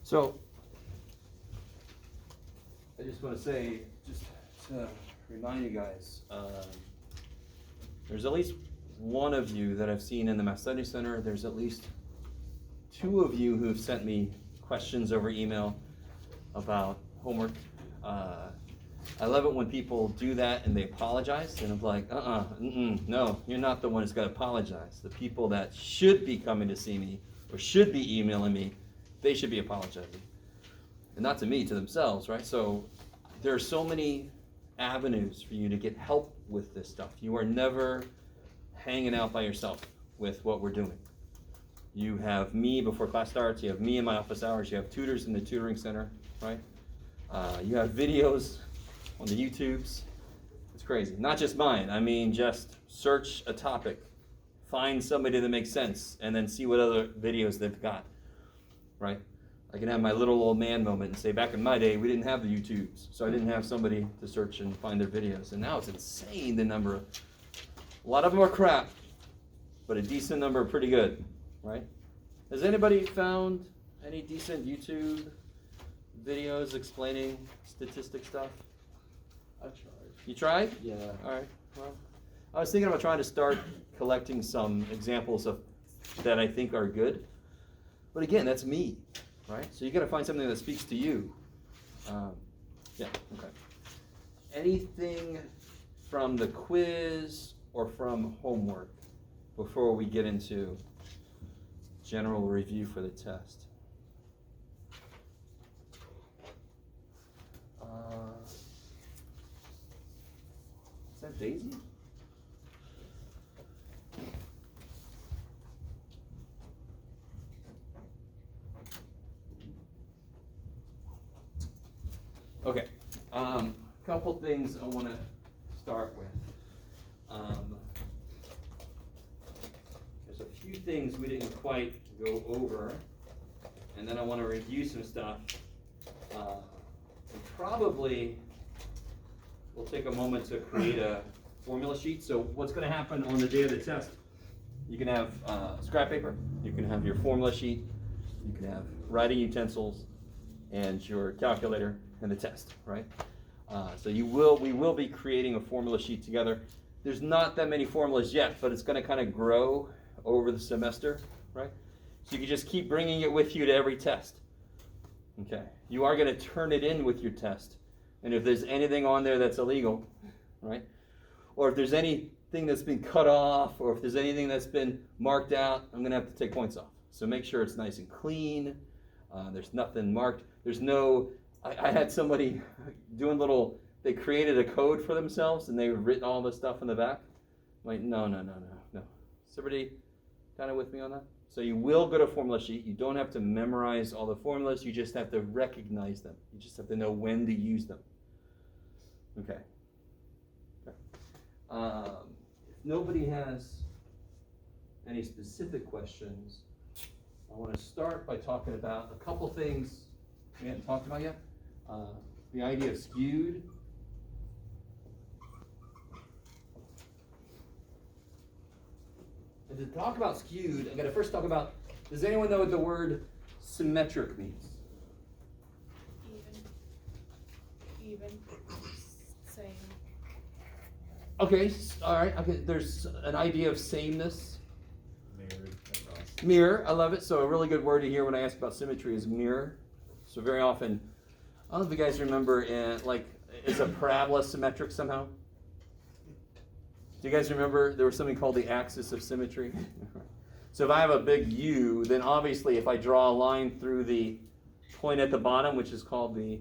So, I just want to say, just to remind you guys, there's at least one of you that I've seen in the Math Study Center. There's at least two of you who have sent me questions over email about homework. I love it when people do that and they apologize, and I'm like, no, you're not the one who's got to apologize. The people that should be coming to see me or should be emailing me, they should be apologizing. And not to me, to themselves, right? So there are so many avenues for you to get help with this stuff. You are never hanging out by yourself with what we're doing. You have me before class starts, you have me in my office hours, you have tutors in the tutoring center, right? You have videos on the YouTubes. It's crazy. Not just mine. I mean, just search a topic, find somebody that makes sense, and then see what other videos they've got, right? I can have my little old man moment and say, back in my day, we didn't have the YouTubes, so I didn't have somebody to search and find their videos. And now it's insane, the number of, a lot of them are crap, but a decent number are pretty good, right? Has anybody found any decent YouTube videos explaining statistic stuff? I tried. You tried? Yeah. All right. Well, I was thinking about trying to start collecting some examples of that I think are good. But again, that's me, right? So you got to find something that speaks to you. Yeah. Okay. Anything from the quiz or from homework before we get into general review for the test? Is that Daisy? Okay, couple things I want to start with. There's a few things we didn't quite go over, and then I want to review some stuff. And probably we'll take a moment to create a formula sheet. So what's going to happen on the day of the test? You can have scrap paper, you can have your formula sheet, you can have writing utensils, and your calculator and the test, right? So we will be creating a formula sheet together. There's not that many formulas yet, but it's going to kind of grow over the semester, right? So you can just keep bringing it with you to every test. Okay, you are going to turn it in with your test. And if there's anything on there that's illegal, right? Or if there's anything that's been cut off, or if there's anything that's been marked out, I'm going to have to take points off. So make sure it's nice and clean. There's nothing marked. There's no, I had somebody doing they created a code for themselves and they've written all this stuff in the back. I'm like, no. Is everybody kind of with me on that? So you will go to a formula sheet. You don't have to memorize all the formulas. You just have to recognize them. You just have to know when to use them. Okay. If nobody has any specific questions, I want to start by talking about a couple things we haven't talked about yet. The idea of skewed. And to talk about skewed, I'm going to first talk about, does anyone know what the word symmetric means? Even, same. Okay, all right. Okay, there's an idea of sameness. Mirrored. Mirror, I love it. So a really good word to hear when I ask about symmetry is mirror. So very often, I don't know if you guys remember, is a parabola symmetric somehow? Do you guys remember there was something called the axis of symmetry? So if I have a big U, then obviously if I draw a line through the point at the bottom, which is called the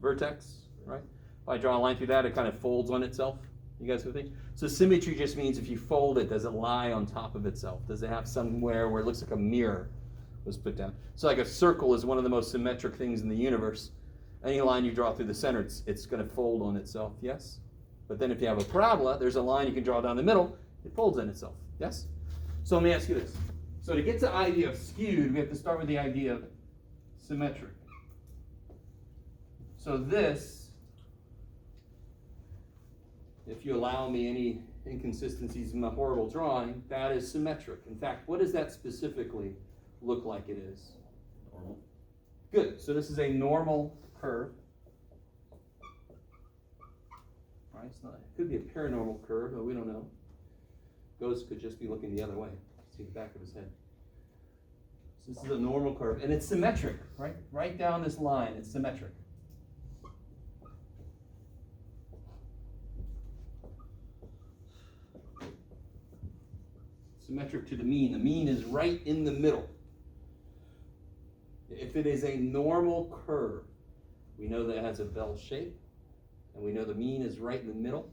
vertex, right? If I draw a line through that, it kind of folds on itself. You guys with me? So symmetry just means if you fold it, does it lie on top of itself? Does it have somewhere where it looks like a mirror was put down? So like a circle is one of the most symmetric things in the universe. Any line you draw through the center, it's going to fold on itself, yes? But then if you have a parabola, there's a line you can draw down the middle, it folds on itself, yes? So let me ask you this. So to get to the idea of skewed, we have to start with the idea of symmetric. So this, if you allow me any inconsistencies in my horrible drawing, that is symmetric. In fact, what does that specifically look like it is? Normal. Good, so this is a normal curve. All right, it could be a paranormal curve, but we don't know. Ghost could just be looking the other way. See the back of his head. So this is a normal curve, and it's symmetric, right? Right down this line, it's symmetric. Symmetric to the mean. The mean is right in the middle. If it is a normal curve, we know that it has a bell shape, and we know the mean is right in the middle.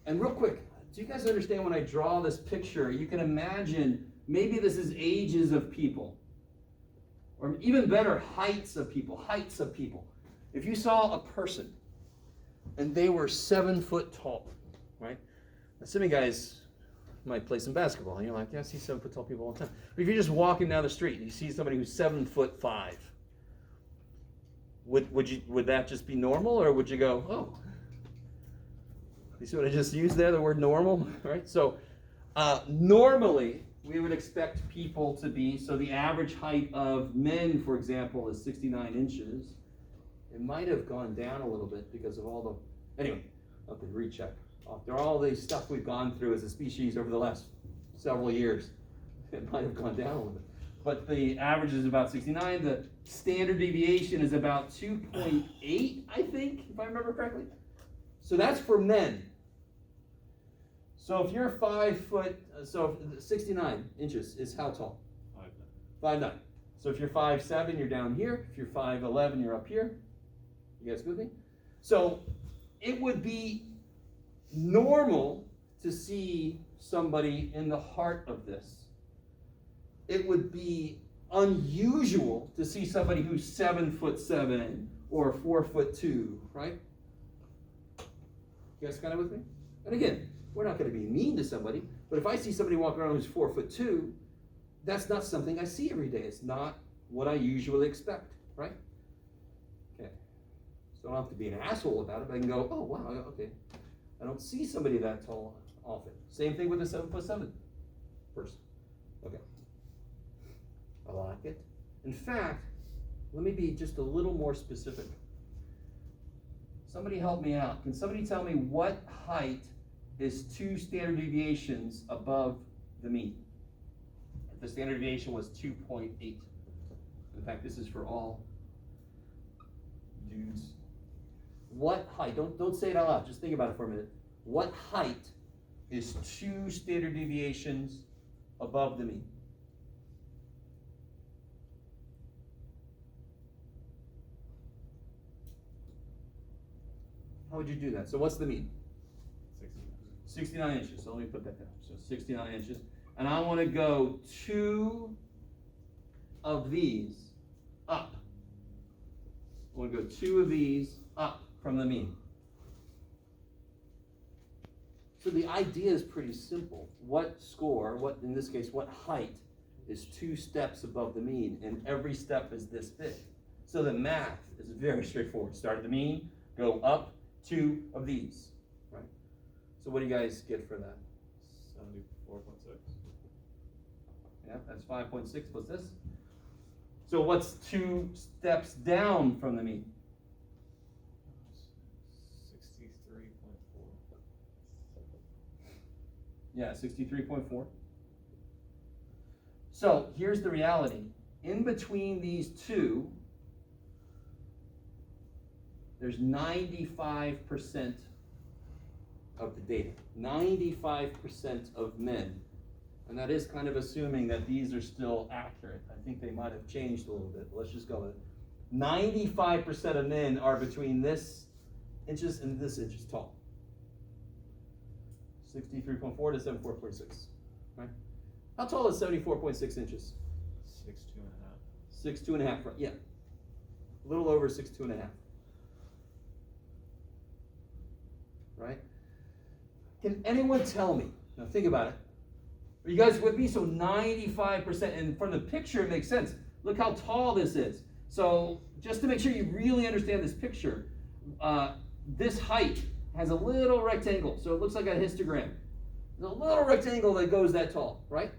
And real quick, do you guys understand when I draw this picture, you can imagine maybe this is ages of people, or even better, heights of people. If you saw a person and they were 7 foot tall, right? Now, some of you guys might play some basketball, and you're like, yeah, I see 7 foot tall people all the time. But if you're just walking down the street and you see somebody who's 7'5", would that just be normal, or would you go, oh, you see what I just used there, the word normal, right? So normally we would expect people to be, so the average height of men, for example, is 69 inches. It might have gone down a little bit because of all the, anyway, I'll have to recheck. After all the stuff we've gone through as a species over the last several years, it might have gone down a little bit. But the average is about 69. The standard deviation is about 2.8, I think, if I remember correctly. So that's for men. So if you're 5 foot, so 69 inches is how tall? 5'9". So if you're 5'7", you're down here. If you're 5'11", you're up here. You guys with me? So it would be normal to see somebody in the heart of this. It would be unusual to see somebody who's 7'7" or 4'2", right? You guys kind of with me? And again, we're not going to be mean to somebody, but if I see somebody walking around who's 4'2", that's not something I see every day. It's not what I usually expect, right? Okay. So I don't have to be an asshole about it, but I can go, oh, wow, okay. I don't see somebody that tall often. Same thing with a 7'7" person. Okay. I like it. In fact, let me be just a little more specific. Somebody help me out. Can somebody tell me what height is 2 standard deviations above the mean? If the standard deviation was 2.8. In fact, this is for all dudes. What height, don't say it out loud, just think about it for a minute. What height is 2 standard deviations above the mean? How would you do that? So what's the mean? 69 inches. So let me put that down. So 69 inches. And I want to go 2 of these up. I want to go 2 of these up from the mean. So the idea is pretty simple. What score, in this case, what height is 2 steps above the mean? And every step is this big. So the math is very straightforward. Start at the mean, go up 2 of these. Right? So what do you guys get for that? 74.6. Yeah, that's 5.6 plus this. So what's 2 steps down from the mean? 63.4. Yeah, 63.4. So here's the reality. In between these two, there's 95% of the data. 95% of men. And that is kind of assuming that these are still accurate. I think they might have changed a little bit. Let's just go with it. 95% of men are between this inches and this inches tall. 63.4 to 74.6. Right? How tall is 74.6 inches? 6'2.5". 6'2.5", right? Yeah. A little over 6'2.5". Right? Can anyone tell me, now think about it, are you guys with me? So 95%, and from the picture it makes sense. Look how tall this is. So just to make sure you really understand this picture, this height has a little rectangle, so it looks like a histogram. There's a little rectangle that goes that tall, right?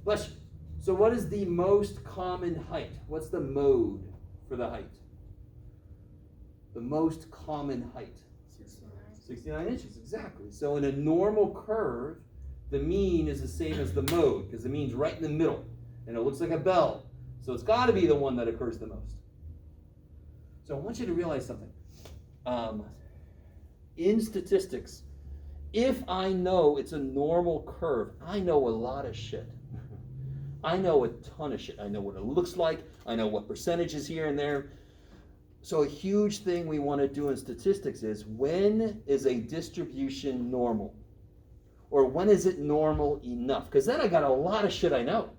Bless you. So what is the most common height? What's the mode for the height? The most common height? 69 inches, exactly. So in a normal curve, the mean is the same as the mode, because the mean's right in the middle, and it looks like a bell. So it's got to be the one that occurs the most. So I want you to realize something. In statistics, if I know it's a normal curve, I know a lot of shit. I know a ton of shit. I know what it looks like. I know what percentage is here and there. So a huge thing we want to do in statistics is, when is a distribution normal? Or when is it normal enough? Because then I got a lot of shit I know.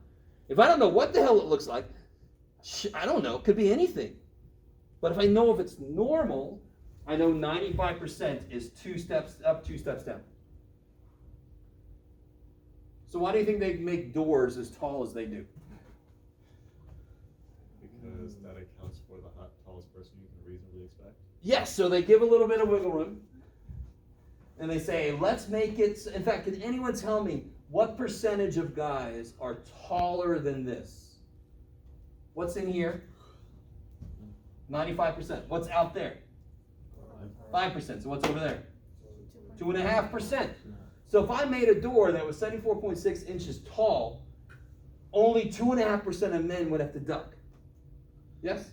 If I don't know what the hell it looks like, I don't know. It could be anything. But if I know if it's normal, I know 95% is 2 steps up, 2 steps down. So why do you think they make doors as tall as they do? Because that accounts for the tallest person you can reasonably expect. Yes, so they give a little bit of wiggle room. And they say, let's make it, in fact, can anyone tell me what percentage of guys are taller than this? What's in here? 95%. What's out there? 5%. So what's over there? 2.5%. So if I made a door that was 74.6 inches tall, only 2.5% of men would have to duck. Yes?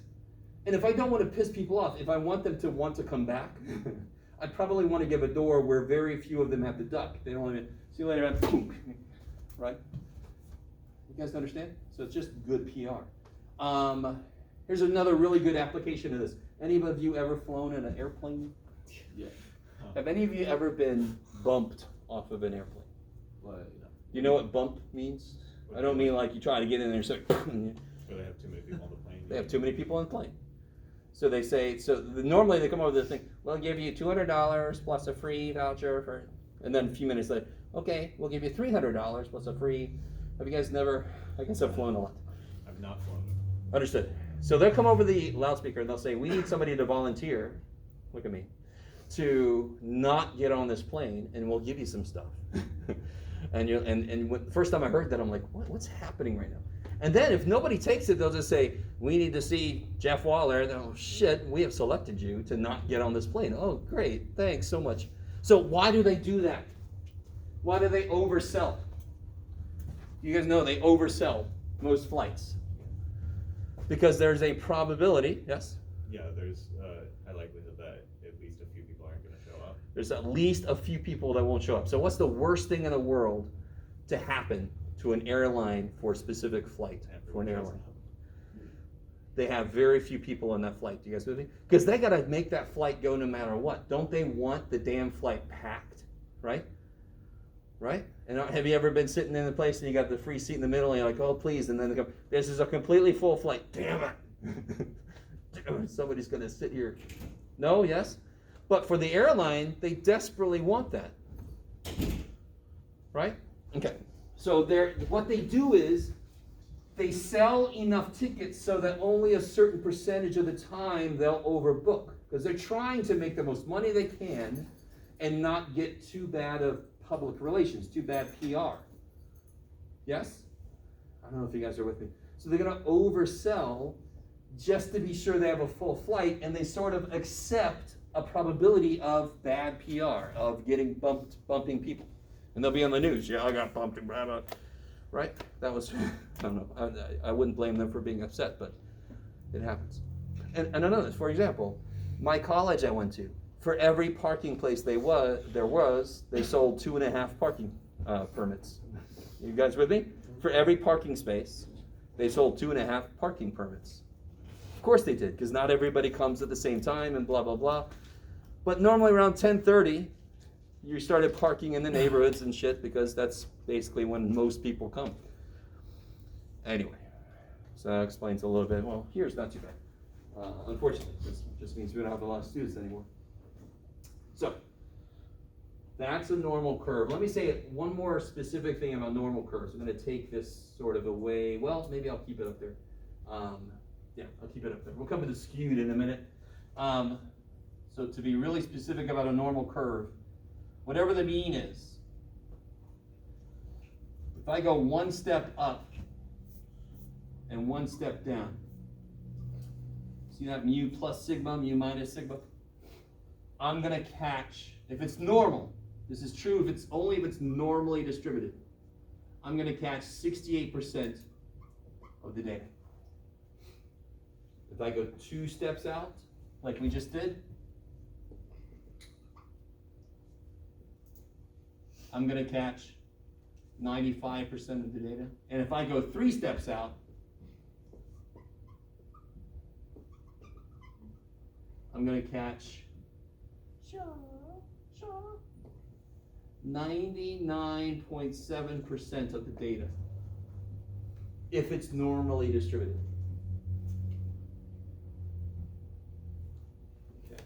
And if I don't want to piss people off, if I want them to want to come back, I probably want to give a door where very few of them have to duck. They don't even, see you later, boom, right? You guys understand? So it's just good PR. Here's another really good application of this. Any of you ever flown in an airplane? Yeah. Have any of you ever been bumped off of an airplane? You know what bump means? I don't mean like you try to get in there and say, Or they have too many people on the plane. they have too many people on the plane. So they say, normally they come over with this thing, we'll give you $200 plus a free voucher for, and then a few minutes later, okay, we'll give you $300 plus a free, have you guys never, I guess I've flown a lot. I've not flown. Understood. So they'll come over the loudspeaker and they'll say, we need somebody to volunteer, look at me, to not get on this plane, and we'll give you some stuff. and when, first time I heard that, I'm like, what's happening right now? And then if nobody takes it, they'll just say, we need to see Jeff Waller. And oh shit, we have selected you to not get on this plane. Oh great, thanks so much. So why do they do that? Why do they oversell? You guys know they oversell most flights. Because there's a probability, yes? Yeah, there's a likelihood that at least a few people aren't going to show up. There's at least a few people that won't show up. So what's the worst thing in the world to happen to an airline for a specific flight, for an airline? They have very few people on that flight. Do you guys with me? Because they got to make that flight go no matter what. Don't they want the damn flight packed, right? Right? And have you ever been sitting in a place and you got the free seat in the middle and you're like, oh please, and then they go, this is a completely full flight. Damn it. Somebody's going to sit here. No, yes? But for the airline, they desperately want that. Right? Okay. So what they do is they sell enough tickets so that only a certain percentage of the time they'll overbook, because they're trying to make the most money they can and not get too bad of public relations, too bad PR. Yes? I don't know if you guys are with me. So they're going to oversell just to be sure they have a full flight, and they sort of accept a probability of bad PR, of getting bumping people. And they'll be on the news. Yeah, I got bumped and blah, blah. Right? That was, I don't know. I wouldn't blame them for being upset, but it happens. And another, for example, my college I went to, for every parking place there was, they sold 2.5 parking permits. You guys with me? For every parking space, they sold 2.5 parking permits. Of course they did, because not everybody comes at the same time and blah, blah, blah. But normally around 10:30, you started parking in the neighborhoods and shit, because that's basically when most people come. Anyway, so that explains a little bit. Well, here's not too bad. Unfortunately, this just means we don't have a lot of students anymore. So, that's a normal curve. Let me say one more specific thing about normal curves. I'm going to take this sort of away. Well, maybe I'll keep it up there. Yeah, I'll keep it up there. We'll come to the skewed in a minute. So to be really specific about a normal curve, whatever the mean is, If I go one step up and one step down, see that mu plus sigma, mu minus sigma? I'm gonna catch, if it's normal, this is true if it's only if it's normally distributed, I'm gonna catch 68% of the data. If I go 2 steps out, like we just did, I'm gonna catch 95% of the data. And if I go 3 steps out, I'm gonna catch 99.7% of the data, if it's normally distributed. Okay.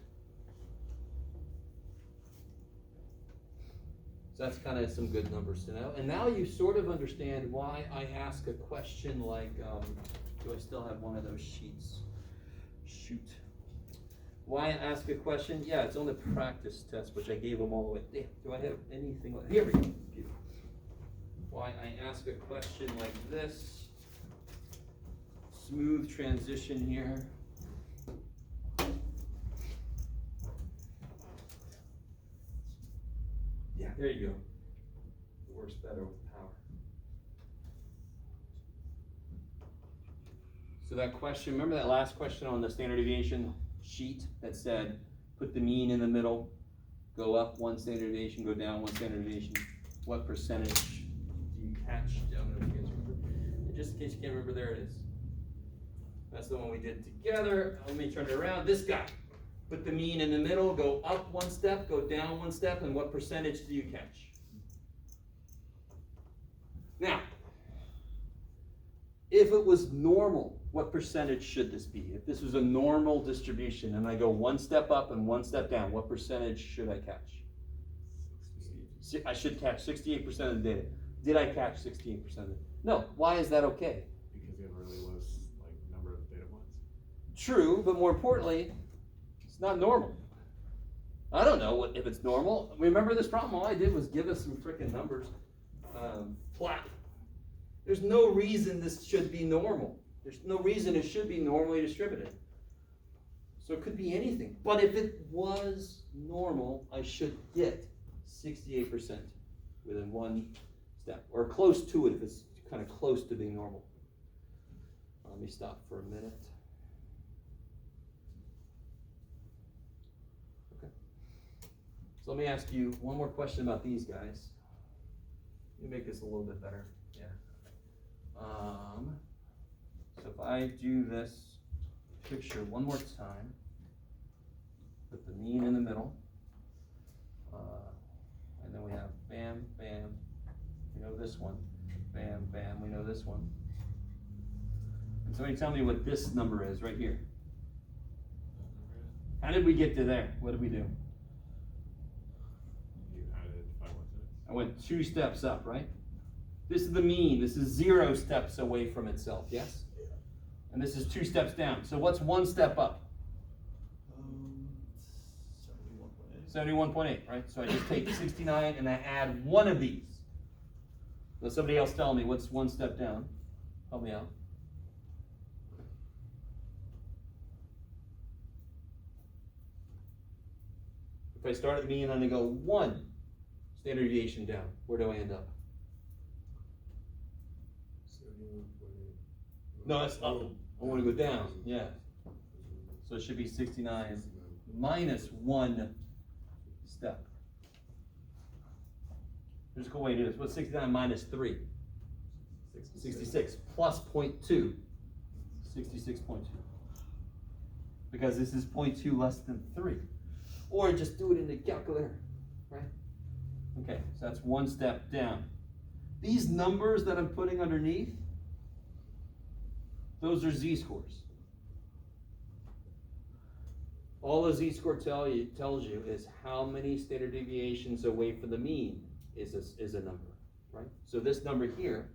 So that's kind of some good numbers to know. And now you sort of understand why I ask a question like, do I still have one of those sheets? Shoot. Why I ask a question? Yeah, it's on the practice test, which I gave them all away. Damn, do I have anything like, here we go. Beautiful. Why I ask a question like this. Smooth transition here. Yeah, there you go. It works better with power. So that question, remember that last question on the standard deviation sheet that said, put the mean in the middle, go up 1 standard deviation, go down 1 standard deviation. What percentage do you catch? I don't know if you guys remember. Just in case you can't remember, there it is. That's the one we did together. Let me turn it around. This guy. Put the mean in the middle, go up 1 step, go down 1 step, and what percentage do you catch? Now, if it was normal, what percentage should this be? If this was a normal distribution and I go 1 step up and 1 step down, what percentage should I catch? I should catch 68% of the data. Did I catch 68% of it? No. Why is that okay? Because you have a really low number of data points. True, but more importantly, it's not normal. I don't know if it's normal. Remember this problem? All I did was give us some freaking numbers. Plot. There's no reason this should be normal. There's no reason it should be normally distributed. So it could be anything. But if it was normal, I should get 68% within 1 step, or close to it if it's kind of close to being normal. Let me stop for a minute. Okay. So let me ask you one more question about these guys. Let me make this a little bit better. Yeah. So if I do this picture one more time, put the mean in the middle, and then we have bam, bam, we know this one, bam, bam, we know this one. And somebody tell me what this number is right here. How did we get to there? What did we do? You added 5 more steps. I went 2 steps up, right? This is the mean. This is 0 steps away from itself, yes? And this is 2 steps down. So what's 1 step up? 71.8, right? So I just take 69 and I add 1 of these. So somebody else tell me what's 1 step down. Help me out. If I start at the mean and I go 1 standard deviation down, where do I end up? No, that's up. I want to go down. Yeah. So it should be 69 minus 1 step. There's a cool way to do this. What's 69 minus 3? 66 plus 0.2. 66.2. Because this is 0.2 less than 3. Or just do it in the calculator, right? Okay, so that's 1 step down. These numbers that I'm putting underneath, those are z-scores. All a z-score tells you is how many standard deviations away from the mean is a number, right? So this number here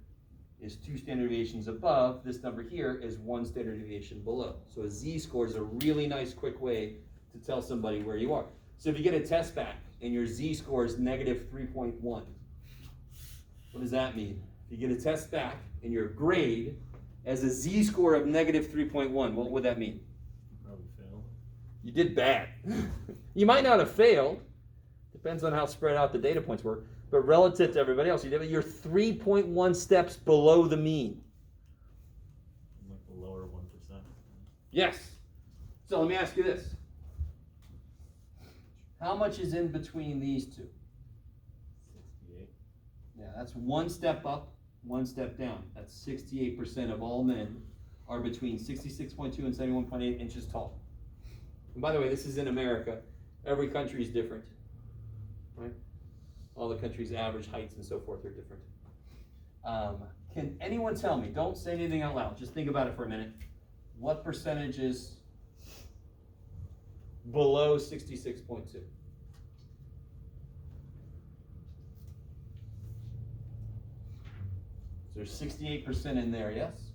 is 2 standard deviations above. This number here is 1 standard deviation below. So a z-score is a really nice, quick way to tell somebody where you are. So if you get a test back and your z-score is -3.1, what does that mean? if you get a test back and your grade as a z-score of negative 3.1, what would that mean? Probably fail. You did bad. You might not have failed. Depends on how spread out the data points were. But relative to everybody else, you're 3.1 steps below the mean. Like the lower 1%. Yes. So let me ask you this. How much is in between these two? 68. Yeah, that's one step up, one step down. That's 68% of all men are between 66.2 and 71.8 inches tall. And by the way, this is in America. Every country is different, right? All the countries' average heights and so forth are different. Can anyone tell me, don't say anything out loud, just think about it for a minute, what percentage is below 66.2? So there's 68% in there, yes?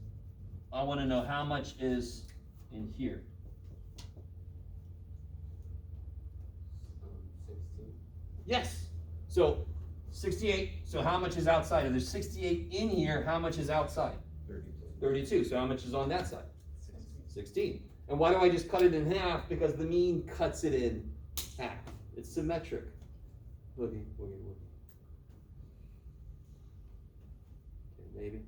I want to know how much is in here. 16. Yes. So 68. So how much is outside? If there's 68 in here, how much is outside? 32. 32. So how much is on that side? 16. And why do I just cut it in half? Because the mean cuts it in half. It's symmetric. Looky. Okay, maybe.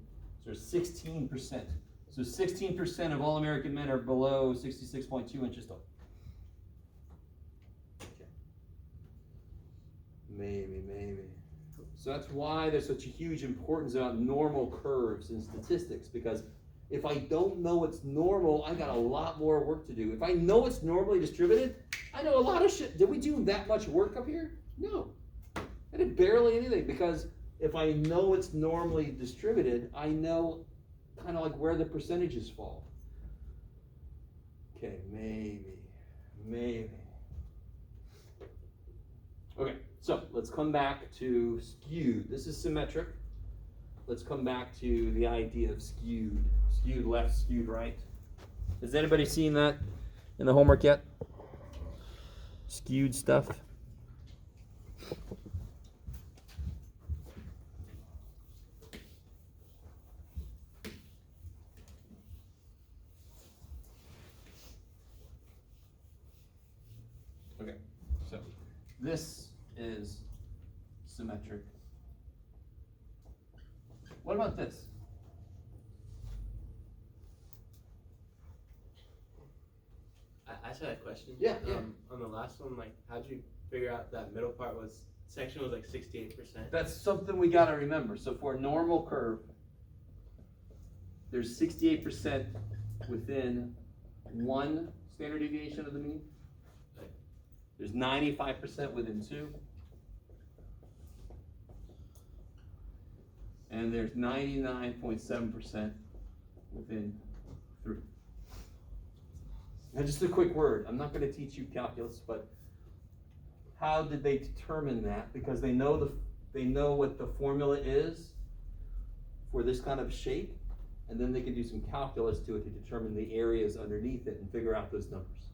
So there's 16%. So 16% of all American men are below 66.2 inches tall. Okay. Maybe. So that's why there's such a huge importance about normal curves in statistics, because if I don't know it's normal, I got a lot more work to do. If I know it's normally distributed, I know a lot of shit. Did we do that much work up here? No. I did barely anything, because if I know it's normally distributed, I know kind of like where the percentages fall. Okay, maybe. Okay, so let's come back to skewed. This is symmetric. Let's come back to the idea of skewed. Skewed left, skewed right. Has anybody seen that in the homework yet? Skewed stuff? Okay, so this is symmetric. What about this? I just had a question. Yeah. On the last one, like, how'd you figure out that middle part section was like 68%? That's something we gotta remember. So for a normal curve, there's 68% within one standard deviation of the mean. Right. There's 95% within two. And there's 99.7% within three. Now, just a quick word. I'm not going to teach you calculus, but how did they determine that? Because they know what the formula is for this kind of shape, and then they can do some calculus to it to determine the areas underneath it and figure out those numbers.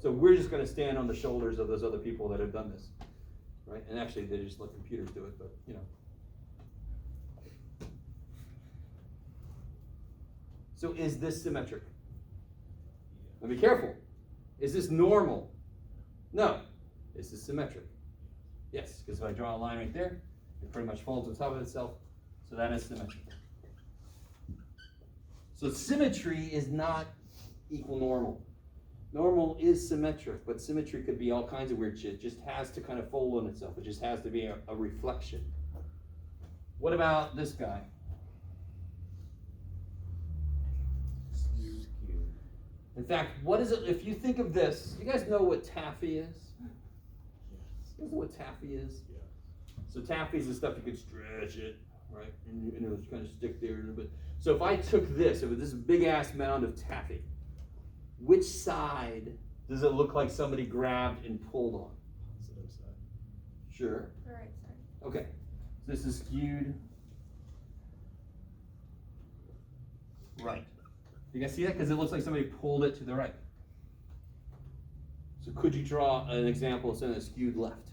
So we're just going to stand on the shoulders of those other people that have done this, right? And actually, they just let computers do it, but you know. So is this symmetric? Now be careful. Is this normal? No. Is this symmetric? Yes, because if I draw a line right there, it pretty much folds on top of itself. So that is symmetric. So symmetry is not equal normal. Normal is symmetric, but symmetry could be all kinds of weird shit. It just has to kind of fold on itself. It just has to be a reflection. What about this guy? Skewed. In fact, what is it, if you think of this, you guys know what taffy is? Yes. You guys know what taffy is? Yeah. So taffy is the stuff you can stretch it, right? And it'll kind of stick there a little bit. So if I took this, it was this big ass mound of taffy, which side does it look like somebody grabbed and pulled on? Positive side. Sure. The right side. Okay. So this is skewed right. You guys see that? Because it looks like somebody pulled it to the right. So could you draw an example of something that's skewed left?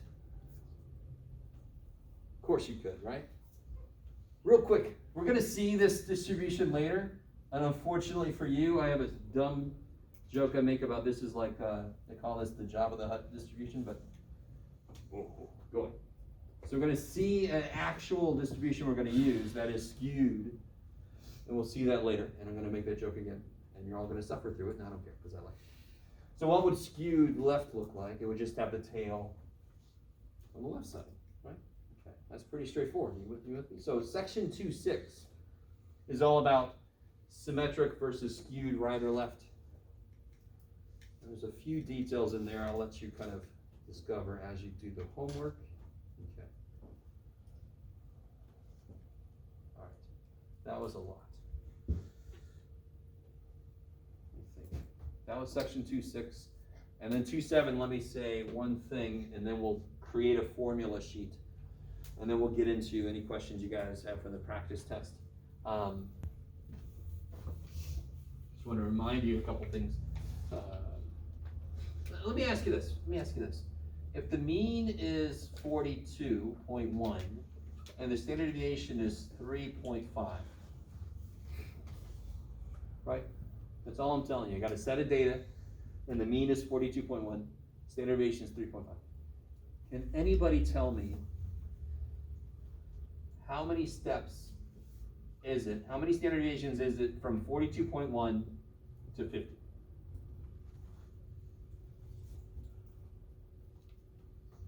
Of course you could, right? real quick, we're gonna see this distribution later, and unfortunately for you, I have a dumb joke I make about this is like, they call this the Jabba the Hutt distribution, but, go on. So we're gonna see an actual distribution we're gonna use that is skewed, and we'll see that later, and I'm gonna make that joke again, and you're all gonna suffer through it, and I don't care, because I like it. So what would skewed left look like? It would just have the tail on the left side, right? Okay, that's pretty straightforward. You with me? So section 2.6 is all about symmetric versus skewed right or left. And there's a few details in there I'll let you kind of discover as you do the homework. Okay. All right. That was a lot. Let me think. That was section 2.6. And then 2.7, let me say one thing, and then we'll create a formula sheet. And then we'll get into any questions you guys have from the practice test. Just want to remind you a couple things. Let me ask you this. If the mean is 42.1 and the standard deviation is 3.5, right? That's all I'm telling you. I got a set of data, and the mean is 42.1, standard deviation is 3.5. Can anybody tell me how many steps is it? How many standard deviations is it from 42.1 to 50?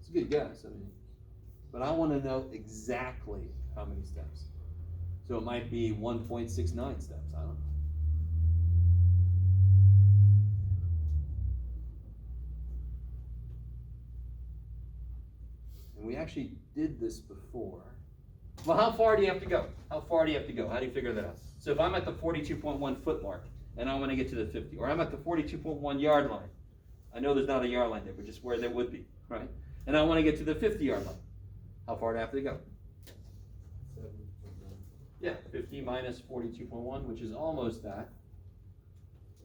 It's a good guess, I mean, but I want to know exactly how many steps. So it might be 1.69 steps, I don't know. And we actually did this before. Well, how far do you have to go? How far do you have to go? How do you figure that out? So if I'm at the 42.1 foot mark and I want to get to the 50, or I'm at the 42.1 yard line, I know there's not a yard line there, but just where there would be, right? And I want to get to the 50 yard line. How far do I have to go? 7.9. Yeah, 50 minus 42.1, which is almost that.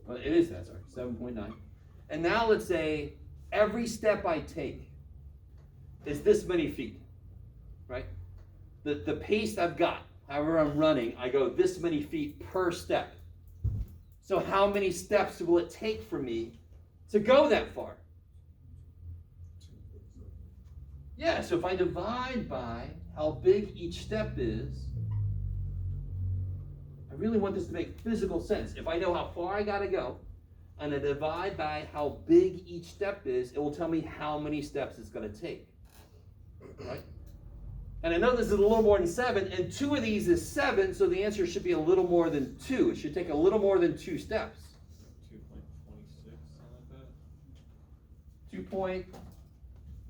Well, it is that, sorry, 7.9. And now let's say every step I take is this many feet, right? The pace I've got, however I'm running, I go this many feet per step. So how many steps will it take for me to go that far? Yeah, so if I divide by how big each step is, I really want this to make physical sense. If I know how far I gotta go, and I divide by how big each step is, it will tell me how many steps it's gonna take, right? And I know this is a little more than 7, and 2 of these is 7, so the answer should be a little more than 2. It should take a little more than 2 steps. 2.26, something like that? 2 point,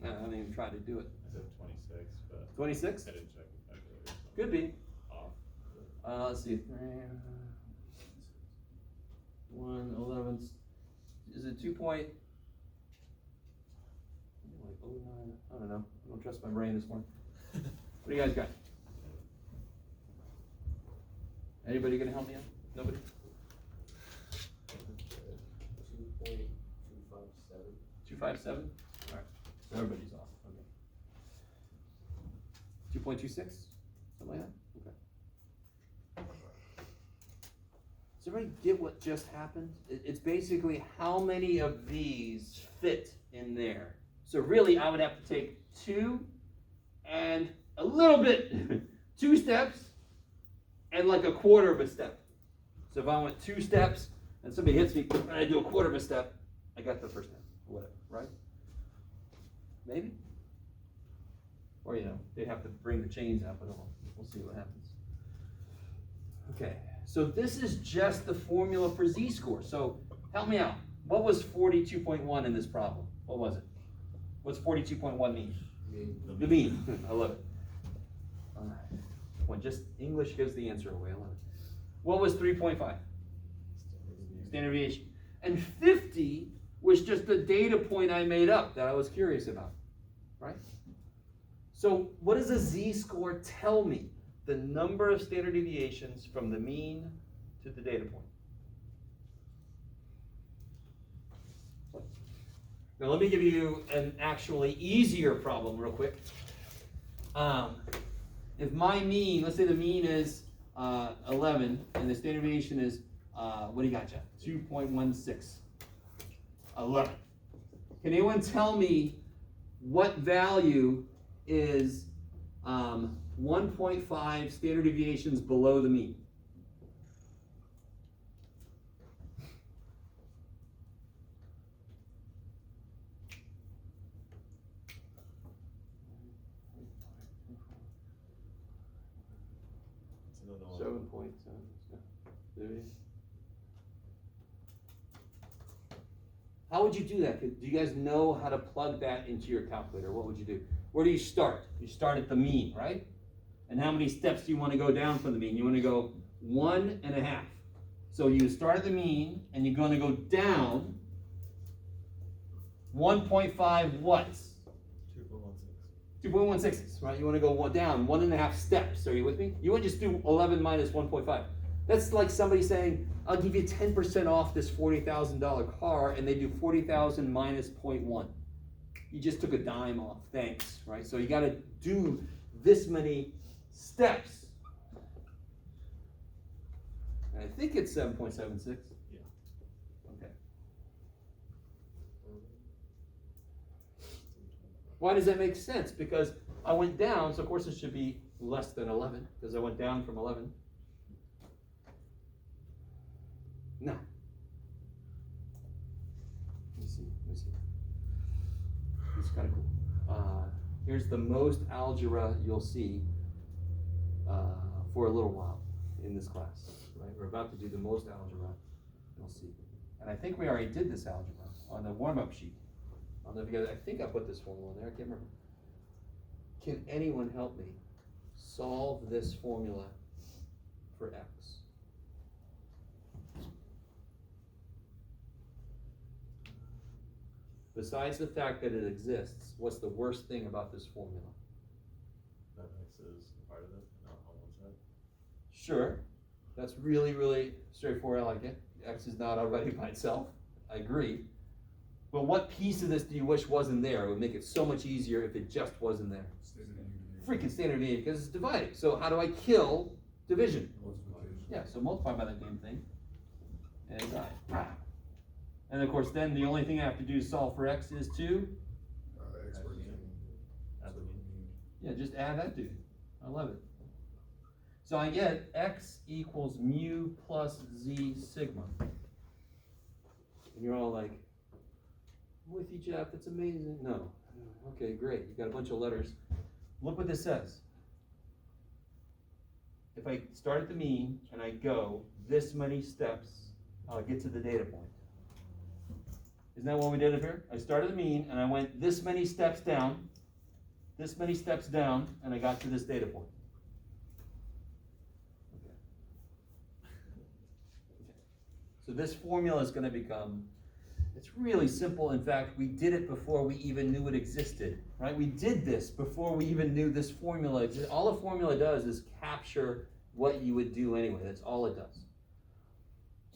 I didn't even try to do it. I said 26, but 26? I didn't check the calculator. Could be. Off. Let's see, 1, 11, is it 2 point? Like 09, I don't know. I don't trust my brain this morning. What do you guys got? Anybody gonna help me out? Nobody? 2.257. 257? All right, so everybody's off, okay. 2.26, something like that? Okay. Does everybody get what just happened? It's basically how many of these fit in there. So really, I would have to take 2 and a little bit, 2 steps and like a quarter of a step. So if I went 2 steps and somebody hits me and I do a quarter of a step, I got the first step, or whatever, right? Maybe? Or, you know, they'd have to bring the chains out, but we'll see what happens. Okay, so this is just the formula for z-score. So help me out. What was 42.1 in this problem? What was it? What's 42.1 mean? The mean. I love it. All right. Well, just English gives the answer away. I love it. What was 3.5? Standard deviation. And 50 was just a data point I made up that I was curious about, right? So what does a z-score tell me? The number of standard deviations from the mean to the data point. Now let me give you an actually easier problem real quick. if my mean, let's say the mean is 11, and the standard deviation is, what do you got, Jeff? 2.16. 11. Can anyone tell me what value is 1.5 standard deviations below the mean? It's another one. 7.7. How would you do that? Do you guys know how to plug that into your calculator? What would you do? Where do you start? You start at the mean, right? And how many steps do you want to go down from the mean? You want to go 1.5. So you start at the mean, and you're going to go down 1.5 what? 2.16. 2.16, right? You want to go down 1.5 steps. Are you with me? You wouldn't just do 11 minus 1.5. That's like somebody saying, I'll give you 10% off this $40,000 car, and they do 40,000 minus 0.1. You just took a dime off. Thanks, right? So you got to do this many steps. And I think it's 7.76. Yeah. Okay. Why does that make sense? Because I went down, so of course it should be less than 11, because I went down from 11. No. Let me see. It's kind of cool. Here's the most algebra you'll see for a little while in this class. Right? We're about to do the most algebra you'll see. And I think we already did this algebra on the warm-up sheet. I don't know if you guys, I think I put this formula in there, I can't remember. Can anyone help me solve this formula for x? Besides the fact that it exists, what's the worst thing about this formula? That X is part of it, not on one side. Sure, that's really, really straightforward, I like it. X is not already by itself, I agree. But what piece of this do you wish wasn't there? It would make it so much easier if it just wasn't there. Freaking standard deviation, because it's dividing. So how do I kill division? Yeah, so multiply by that damn thing. And it died. And of course, then the only thing I have to do to solve for x is to, yeah, just add that dude. I love it. So I get x equals mu plus z sigma. And you're all like, I'm with you, Jeff, that's amazing. No. Okay, great. You got a bunch of letters. Look what this says. If I start at the mean and I go this many steps, I'll get to the data point. Isn't that what we did up here? I started the mean and I went this many steps down, and I got to this data point. Okay. So this formula is going to become, it's really simple. In fact, we did it before we even knew it existed, right? We did this before we even knew this formula existed. All a formula does is capture what you would do anyway. That's all it does.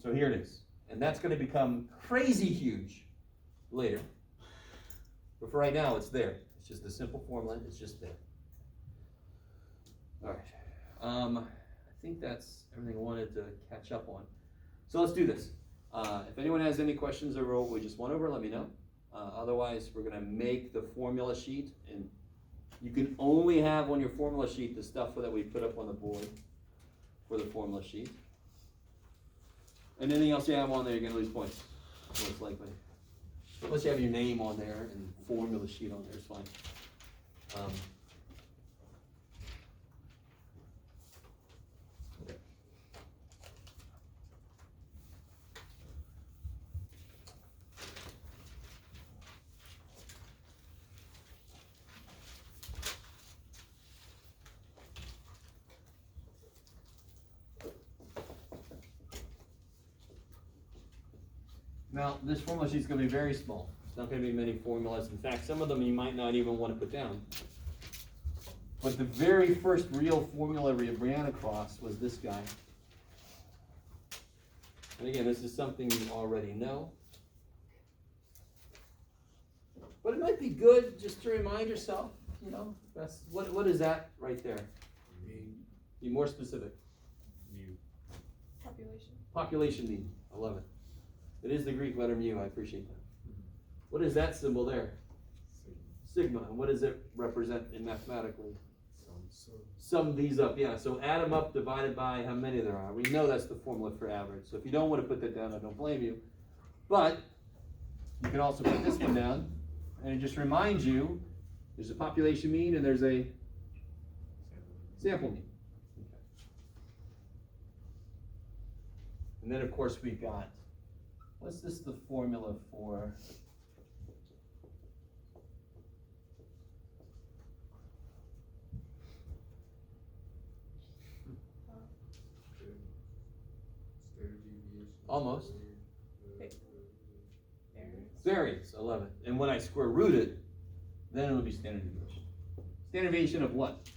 So here it is. And that's going to become crazy huge later. But for right now, it's there. It's just a simple formula. It's just there. All right. I think that's everything I wanted to catch up on. So let's do this. If anyone has any questions over what we just went over, let me know. Otherwise, we're going to make the formula sheet. And you can only have on your formula sheet the stuff that we put up on the board for the formula sheet. And anything else you have on there, you're going to lose points, most likely. Unless you have your name on there and formula sheet on there, it's fine. Okay. Now, this formula sheet is going to be very small. It's not going to be many formulas. In fact, some of them you might not even want to put down. But the very first real formula we ran across was this guy. And again, this is something you already know. But it might be good just to remind yourself, you know, that's what is that right there? Be more specific. Mu. Population. Population mean, I love it. It is the Greek letter mu, I appreciate that. What is that symbol there? Sigma, and what does it represent in mathematically? Sum these up, yeah, so add them up divided by how many there are. We know that's the formula for average, so if you don't want to put that down, I don't blame you. But, you can also put this one down, and it just reminds you, there's a population mean and there's a sample mean. Okay. And then of course we've got, what's this the formula for? Almost. Variance, I love it. And when I square root it, then it'll be standard deviation. Standard deviation of what?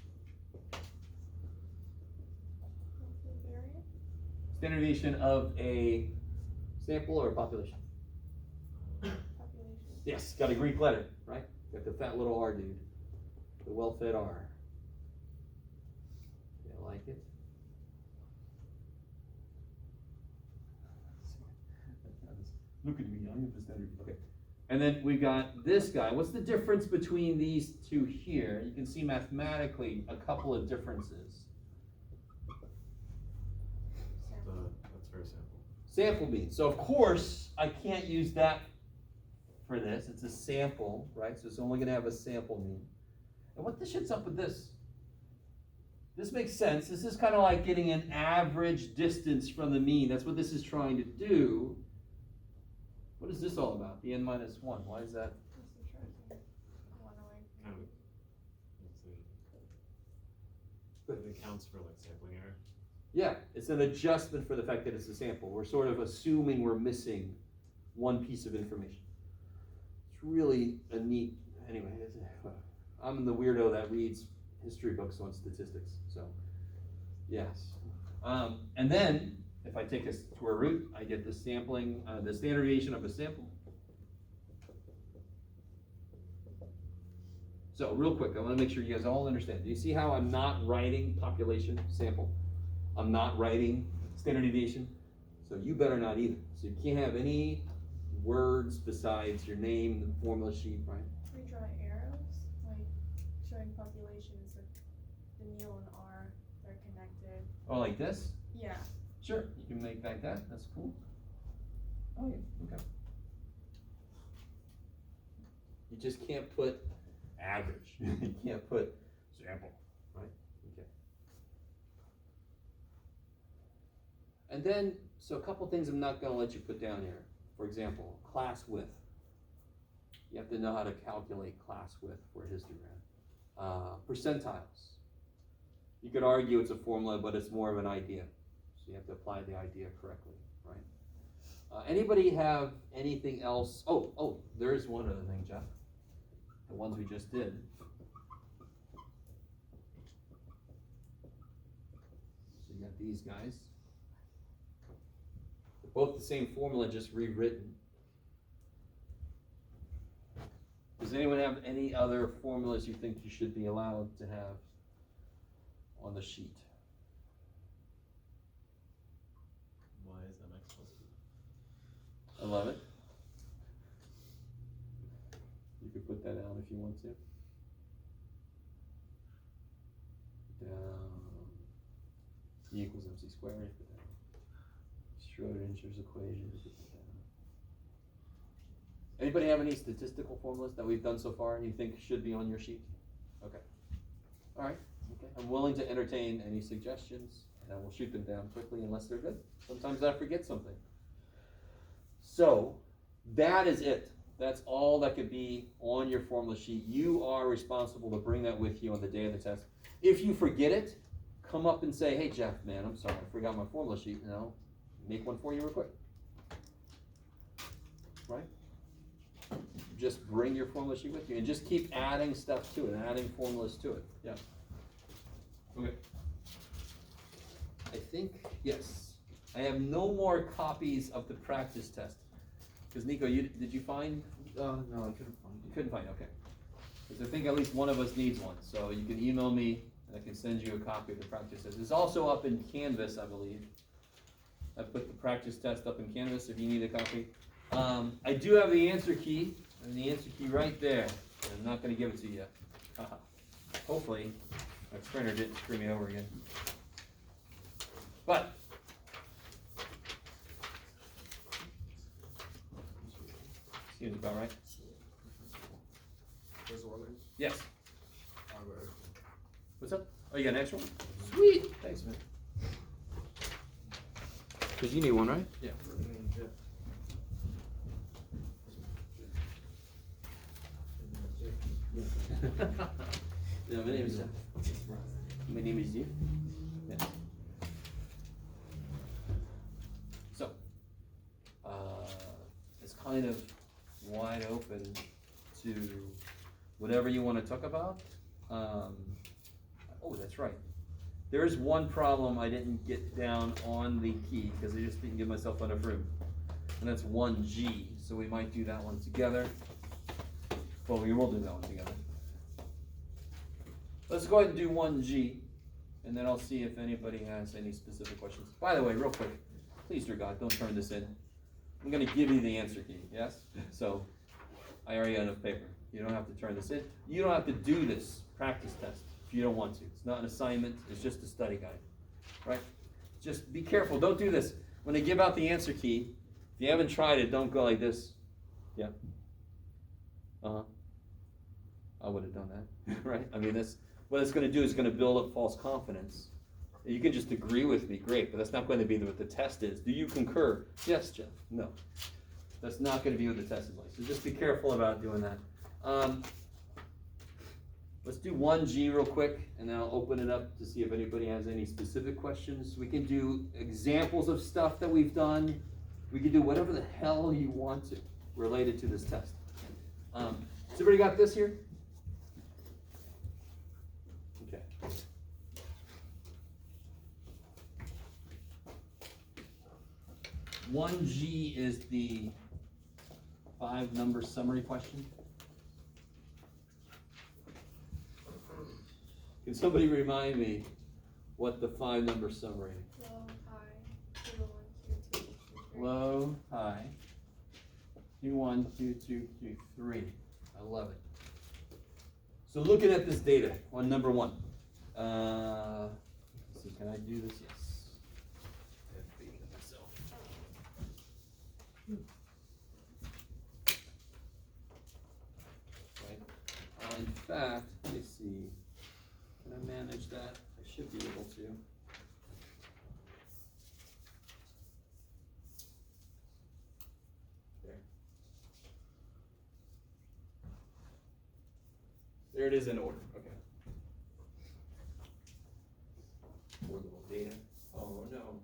Variant? Standard deviation of a sample or a population? Population. Yes, got a Greek letter, right? Got the fat little R dude. The well-fed R. You like it? Look at me, I am the standard. Okay. And then we've got this guy. What's the difference between these two here? You can see mathematically a couple of differences. That's for a sample. Sample mean. So of course, I can't use that for this. It's a sample, right? So it's only gonna have a sample mean. And what the shit's up with this? This makes sense. This is kind of like getting an average distance from the mean. That's what this is trying to do. What is this all about? The n minus 1. Why is that? One away. Kind of. It accounts for like sampling error. Yeah, it's an adjustment for the fact that it's a sample. We're sort of assuming we're missing one piece of information. It's really a neat, anyway, I'm the weirdo that reads history books on statistics, so, yes. And then, if I take a square root, I get the sampling, the standard deviation of a sample. So real quick, I want to make sure you guys all understand. Do you see how I'm not writing population sample? I'm not writing standard deviation. So you better not either. So you can't have any words besides your name, the formula sheet, right? We draw arrows, like showing populations, like the mu and R, they're connected. Oh, like this? Yeah. Sure, you can make like that. That's cool. Oh yeah, okay. You just can't put average. You can't put sample, right? Okay. And then, so a couple things I'm not gonna let you put down here. For example, class width. You have to know how to calculate class width for a histogram. Percentiles. You could argue it's a formula, but it's more of an idea. So you have to apply the idea correctly, right? Anybody have anything else? Oh, there is one other thing, Jeff. The ones we just did. So you got these guys. They're both the same formula, just rewritten. Does anyone have any other formulas you think you should be allowed to have on the sheet? Why is MX plus 2? I love it. You could put that down if you want to. Down E equals MC squared, you put down Schrodinger's equation, you put that down. Anybody have any statistical formulas that we've done so far and you think should be on your sheet? Okay. All right. Okay. I'm willing to entertain any suggestions, and I will shoot them down quickly unless they're good. Sometimes I forget something. So, that is it. That's all that could be on your formula sheet. You are responsible to bring that with you on the day of the test. If you forget it, come up and say, hey Jeff, man, I'm sorry, I forgot my formula sheet, and I'll make one for you real quick. Right? Just bring your formula sheet with you, and just keep adding stuff to it, adding formulas to it. Yeah. Okay. I think, yes. I have no more copies of the practice test. Because Nico, did you find? No, I couldn't find You couldn't find, okay. Because I think at least one of us needs one, so you can email me And I can send you a copy of the practice test. It's also up in Canvas, I believe. I put the practice test up in Canvas if you need a copy. I do have the answer key, and the answer key right there. I'm not gonna give it to you yet. Hopefully, my printer didn't screw me over again. But, seems about right. There's one in. Yes. Alright. What's up? Oh, you got an extra one? Sweet. Thanks, man. Cause you need one, right? Yeah. Yeah, my name is Jeff. My name is Jeff. Yeah. So, it's kind of wide open to whatever you want to talk about. Oh, that's right. There is one problem I didn't get down on the key because I just didn't give myself enough room. And that's 1G, so we might do that one together. Well, we will do that one together. Let's go ahead and do 1G, and then I'll see if anybody has any specific questions. By the way, real quick, please, dear God, don't turn this in. I'm gonna give you the answer key, yes? So, I already got enough paper. You don't have to turn this in. You don't have to do this practice test if you don't want to. It's not an assignment, it's just a study guide, right? Just be careful, don't do this. When they give out the answer key, if you haven't tried it, don't go like this. Yeah. Uh-huh. I would have done that, right? I mean, what it's going to do is going to build up false confidence. You can just agree with me, great, but that's not going to be what the test is. Do you concur? Yes, Jeff. No. That's not going to be what the test is like. So just be careful about doing that. Let's do 1G real quick, and then I'll open it up to see if anybody has any specific questions. We can do examples of stuff that we've done. We can do whatever the hell you want to related to this test. Has everybody got this here? Okay. One G is the 5-number summary question. Can somebody remind me what the 5-number summary? Low, high, Q1, Q2, Q3. Low, high, Q1, Q2, Q3. I love it. So looking at this data on number 1. Let's see, can I do this? Yes. I have faith in myself. Right. In fact, let me see. Can I manage that? I should be able to. There it is in order, okay. More little data. Oh no.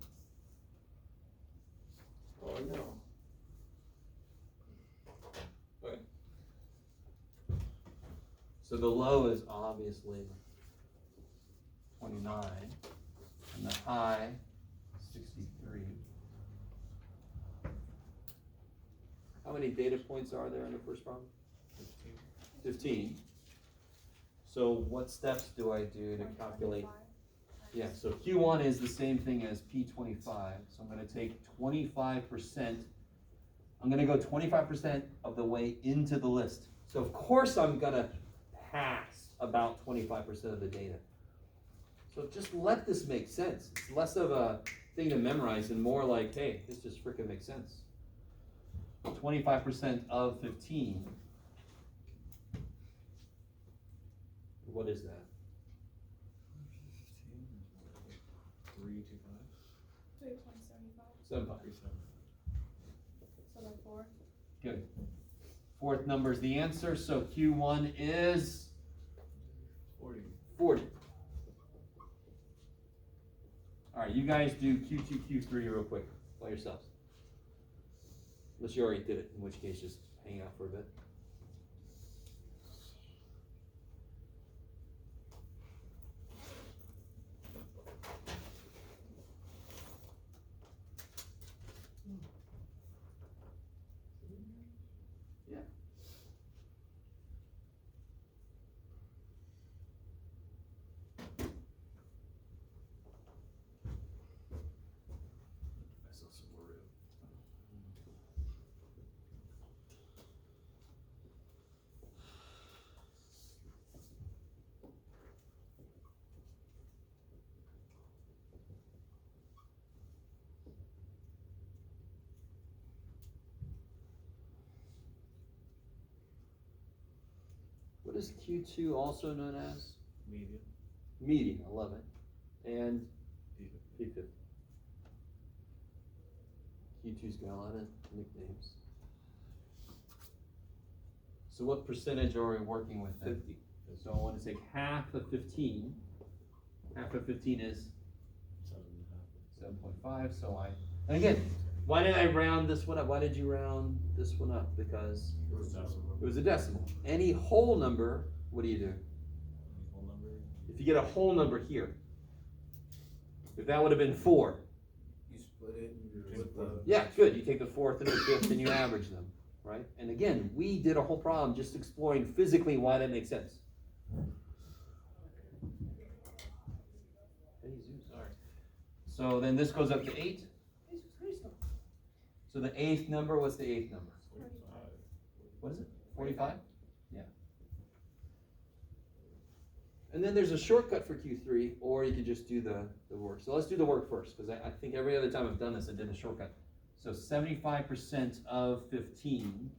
Oh no. Okay. So the low is obviously 29, and the high, 63. How many data points are there in the first problem? 15. So what steps do I do to calculate? Yeah, so Q1 is the same thing as P25. So I'm going to take 25%. I'm going to go 25% of the way into the list. So of course I'm going to pass about 25% of the data. So just let this make sense. It's less of a thing to memorize and more like, hey, this just freaking makes sense. 25% of 15. What is that? 325. 3.75. 75. So like 4. Good. Fourth number is the answer, so Q1 is 40. All right, you guys do Q2, Q3 real quick by yourselves. Unless you already did it, in which case just hang out for a bit. Yeah. is Q2 also known as? Medium. Median, I love it. And P50. P50. Q2's got a lot of nicknames. So what percentage are we working with then? 50. So I want to take half of 15. Half of 15 is 7.5, so and again, why did I round this one up? Why did you round this one up? Because it was a decimal. Any whole number, what do you do? Whole number. If you get a whole number here, if that would have been 4, You split it Take with the the. yeah, good. You take the 4th and the 5th and you average them, right? And again, we did a whole problem just exploring physically why that makes sense. Sorry. So then this goes up to 8. So the 8th number, what's the 8th number? 45. What is it? 45? Yeah. And then there's a shortcut for Q3, or you could just do the work. So let's do the work first, because I think every other time I've done this, I did a shortcut. So 75% of 15,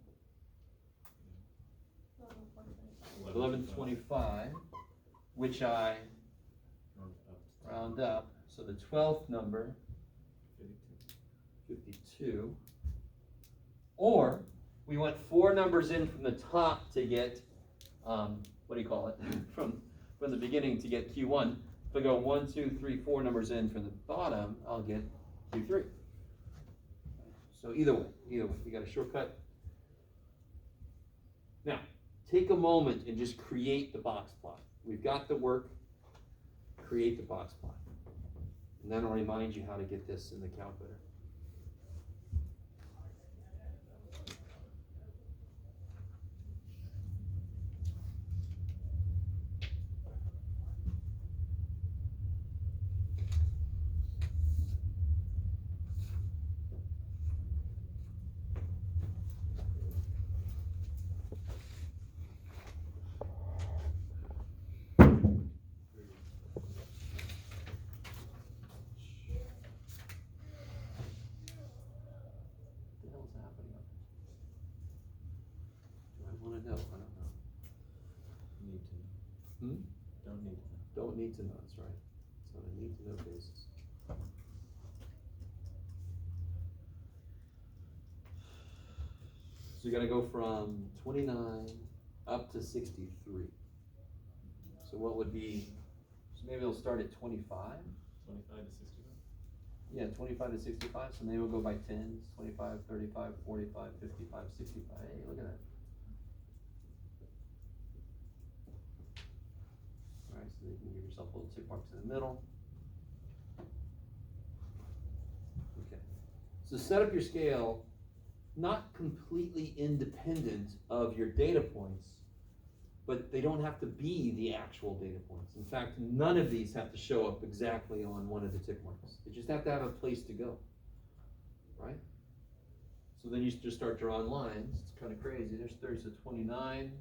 1125, which I round up. So the 12th number, 52. Or we went 4 numbers in from the top to get, what do you call it? from the beginning to get Q1. If I go 1, 2, 3, 4 numbers in from the bottom, I'll get Q3. So either way, you got a shortcut. Now, take a moment and just create the box plot. We've got the work, create the box plot. And then I'll remind you how to get this in the calculator. Don't need to know, that's right. It's on a need to know basis. So you gotta go from 29 up to 63. So what would be, so maybe it'll start at 25? 25 to 65? Yeah, 25 to 65, so maybe we'll go by 10s, 25, 35, 45, 55, 65. Hey, look at that. Alright, so you can give yourself little tick marks in the middle. Okay. So set up your scale not completely independent of your data points, but they don't have to be the actual data points. In fact, none of these have to show up exactly on one of the tick marks. They just have to have a place to go, right? So then you just start drawing lines. It's kind of crazy. There's 30, so 29,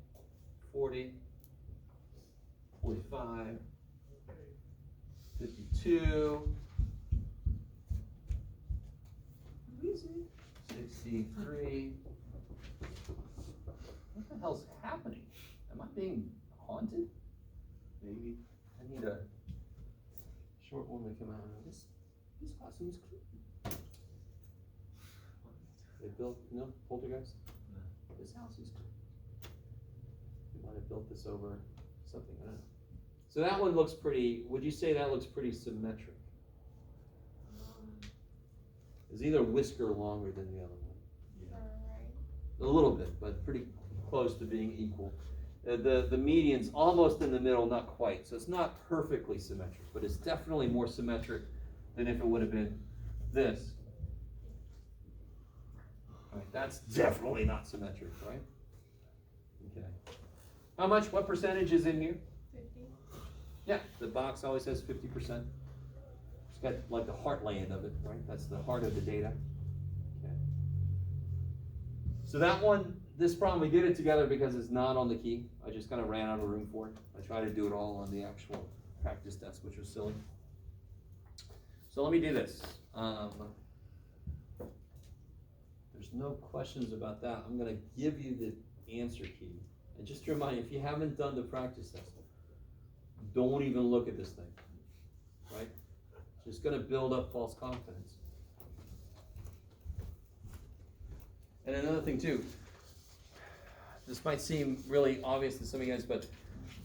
40, 45, 52, 63. What the hell's happening? Am I being haunted? Maybe. I need a short one to come out. This costume is cute. They built, no, poltergeist? No. This house is cute. They might have built this over something, I don't know. So that one looks pretty, would you say that looks pretty symmetric? Is either whisker longer than the other one? Right. A little bit, but pretty close to being equal. The median's almost in the middle, not quite. So it's not perfectly symmetric, but it's definitely more symmetric than if it would have been this. All right, that's definitely not symmetric, right? Okay. How much, what percentage is in here? 50. Yeah, the box always says 50%. It's got like the heartland of it, right? That's the heart of the data. Okay. So that one, this problem, we did it together because it's not on the key. I just kind of ran out of room for it. I tried to do it all on the actual practice test, which was silly. So let me do this. There's no questions about that. I'm going to give you the answer key, And just to remind you, if you haven't done the practice test, don't even look at this thing, right? It's just gonna build up false confidence. And another thing too, this might seem really obvious to some of you guys, but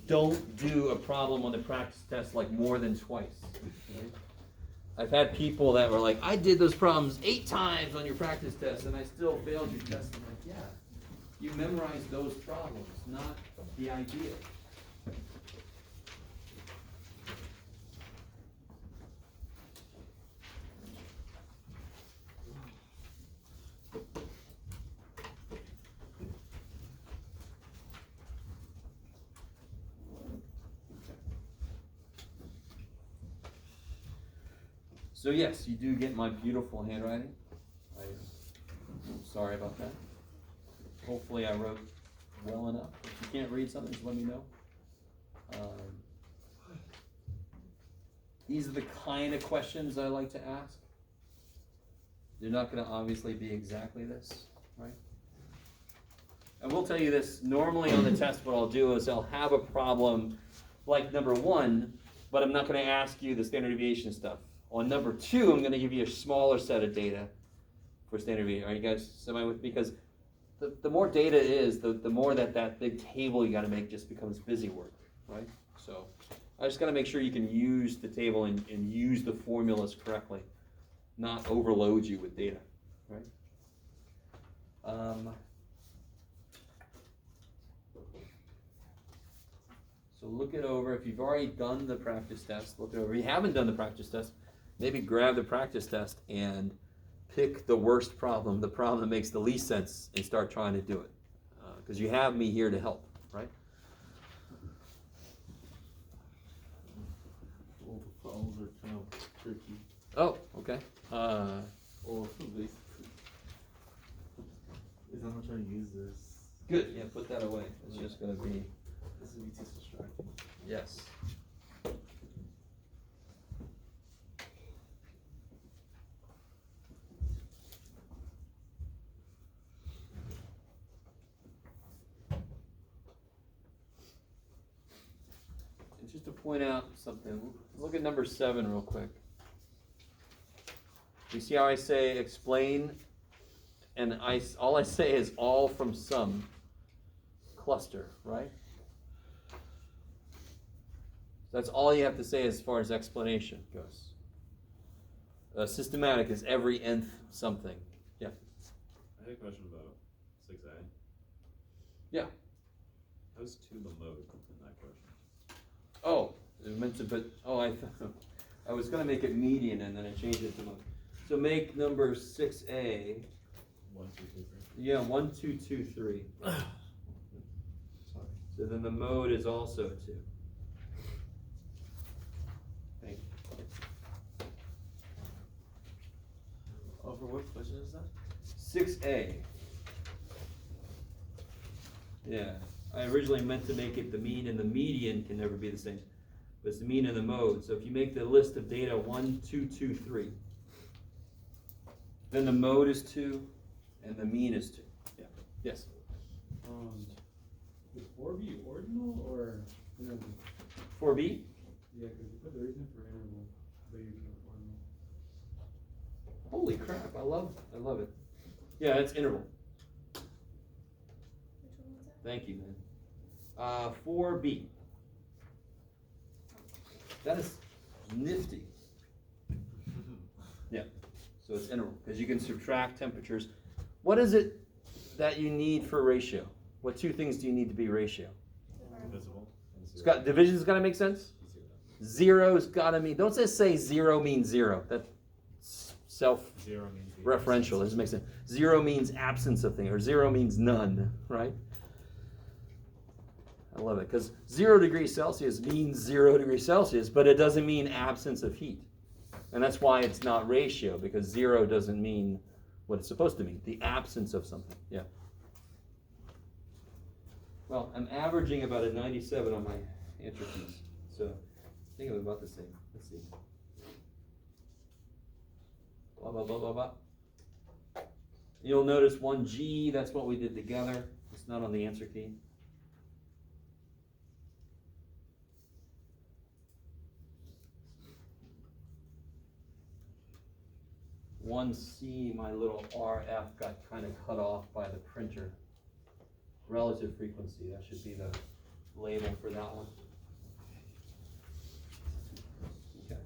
don't do a problem on the practice test like more than twice. Right? I've had people that were like, I did those problems 8 times on your practice test and I still failed your test. I'm like, yeah, you memorized those problems, not the idea. So yes, you do get my beautiful handwriting. I'm sorry about that. Hopefully I wrote well enough. If you can't read something, just let me know. These are the kind of questions I like to ask. They're not going to obviously be exactly this, right? I will tell you this, normally on the test what I'll do is I'll have a problem like number 1, but I'm not going to ask you the standard deviation stuff. On number 2, I'm going to give you a smaller set of data for standard deviation. Are you guys semi with? Because the more data is, the more that big table you got to make just becomes busy work, right? So I just got to make sure you can use the table and use the formulas correctly, not overload you with data, right? So look it over. If you've already done the practice test, look it over. If you haven't done the practice test, maybe grab the practice test and pick the worst problem, the problem that makes the least sense, and start trying to do it. Because you have me here to help, right? All the problems are kind of tricky. Oh, okay. Or basically, is I'm not trying to use this. Good. Yeah, put that away. It's just going to be, This is too distracting. yes. And just to point out something, look at number 7 real quick. You see how I say explain, and all I say is all from some cluster, right? That's all you have to say as far as explanation goes. Systematic is every nth something. Yeah. I had a question about 6A. Yeah. How's 2 the mode in that question? Oh, it meant to put. Oh, I was gonna make it median and then I changed it to mode. So make number 6A. 1, 2, 3, 3. Yeah, 1, 2, 2, 3. Sorry. So then the mode is also 2. Thank you. Oh, for what question is that? 6A. Yeah, I originally meant to make it the mean and the median can never be the same. But it's the mean and the mode. So if you make the list of data 1, 2, 2, 3, then the mode is 2 and the mean is 2. Yeah. Yes. Would 4 be ordinal or interval? 4B? Yeah, because you put the reason for interval, but you put ordinal. Holy crap, I love it. Yeah, it's interval. Which one was that? Thank you, man. 4B. That is nifty. Yeah, so it's interval, because you can subtract temperatures. What is it that you need for ratio? What 2 things do you need to be ratio? Divisible. And It's 0. got, division's gotta make sense? 0. Zero's gotta mean, don't just say 0 means 0. That's 0 means the referential, absence. doesn't make sense. 0 means absence of thing, or 0 means none, right? I love it, because 0 degrees Celsius means 0 degrees Celsius, but it doesn't mean absence of heat. And that's why it's not ratio, because 0 doesn't mean what it's supposed to mean, the absence of something, yeah. Well, I'm averaging about a 97 on my answer keys, so I think I'm about the same. Let's see. Blah, blah, blah, blah, blah. You'll notice 1G, that's what we did together. It's not on the answer key. 1C, my little RF got kind of cut off by the printer. Relative frequency, that should be the label for that one. Okay.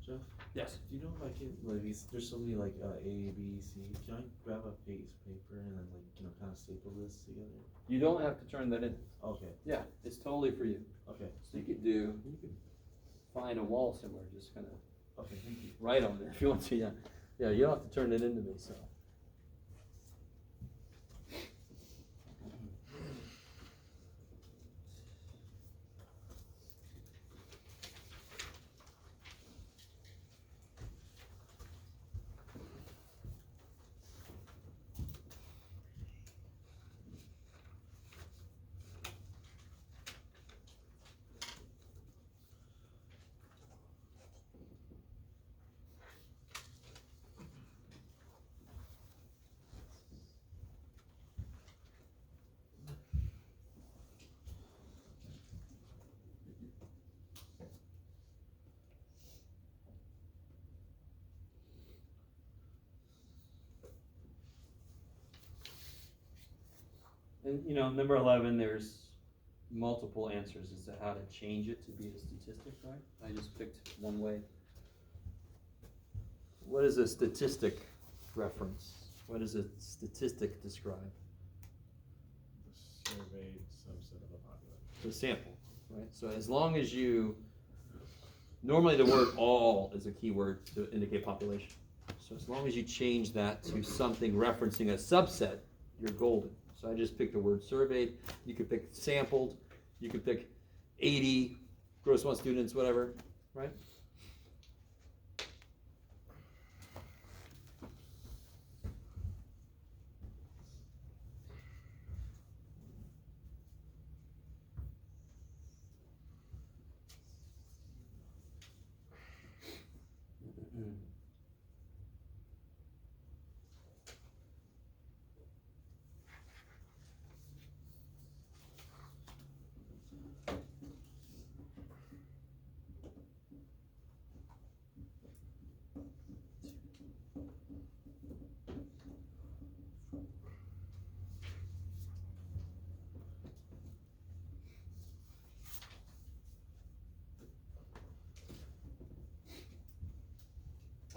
Jeff, Yes. do you know if I can, like, there's so many, like, A, B, C, can I grab a piece of paper and then, like, kind of staple this together? You don't have to turn that in. Okay, Yeah, it's totally for you. okay, So you could find a wall somewhere, just kind of okay, thank you. write on there if you want to, yeah. Yeah, you don't have to turn it into me, so. And, you know, number 11, there's multiple answers as to how to change it to be a statistic, right? I just picked one way. What is a statistic reference? What does a statistic describe? The surveyed subset of the population. The sample, right? So as long as you, normally the word all is a key word to indicate population. So as long as you change that to something referencing a subset, you're golden. So I just picked the word surveyed. You could pick sampled. You could pick 80 gross one students, whatever, right?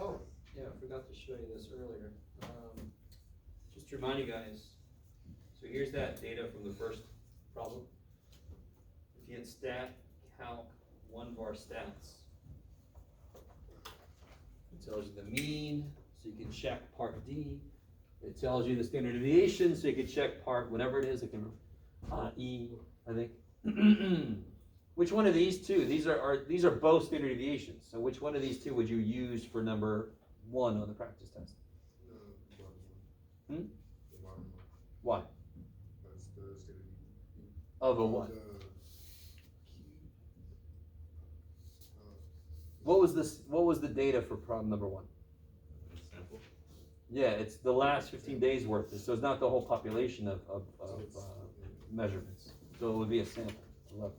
Oh, yeah, I forgot to show you this earlier. Just to remind you guys, so here's that data from the first problem. If you hit stat, calc, 1 var stats, it tells you the mean, so you can check part D. It tells you the standard deviation, so you can check part, whatever it is, it can, E, I think. Which one of these two? These are both standard deviations. So which one of these two would you use for number 1 on the practice test? Hmm? Why? That's the standard. Of a what? The What was the data for problem number 1? Sample. Yeah, it's the last 15 days worth. So it's not the whole population of measurements. So it would be a sample. 11.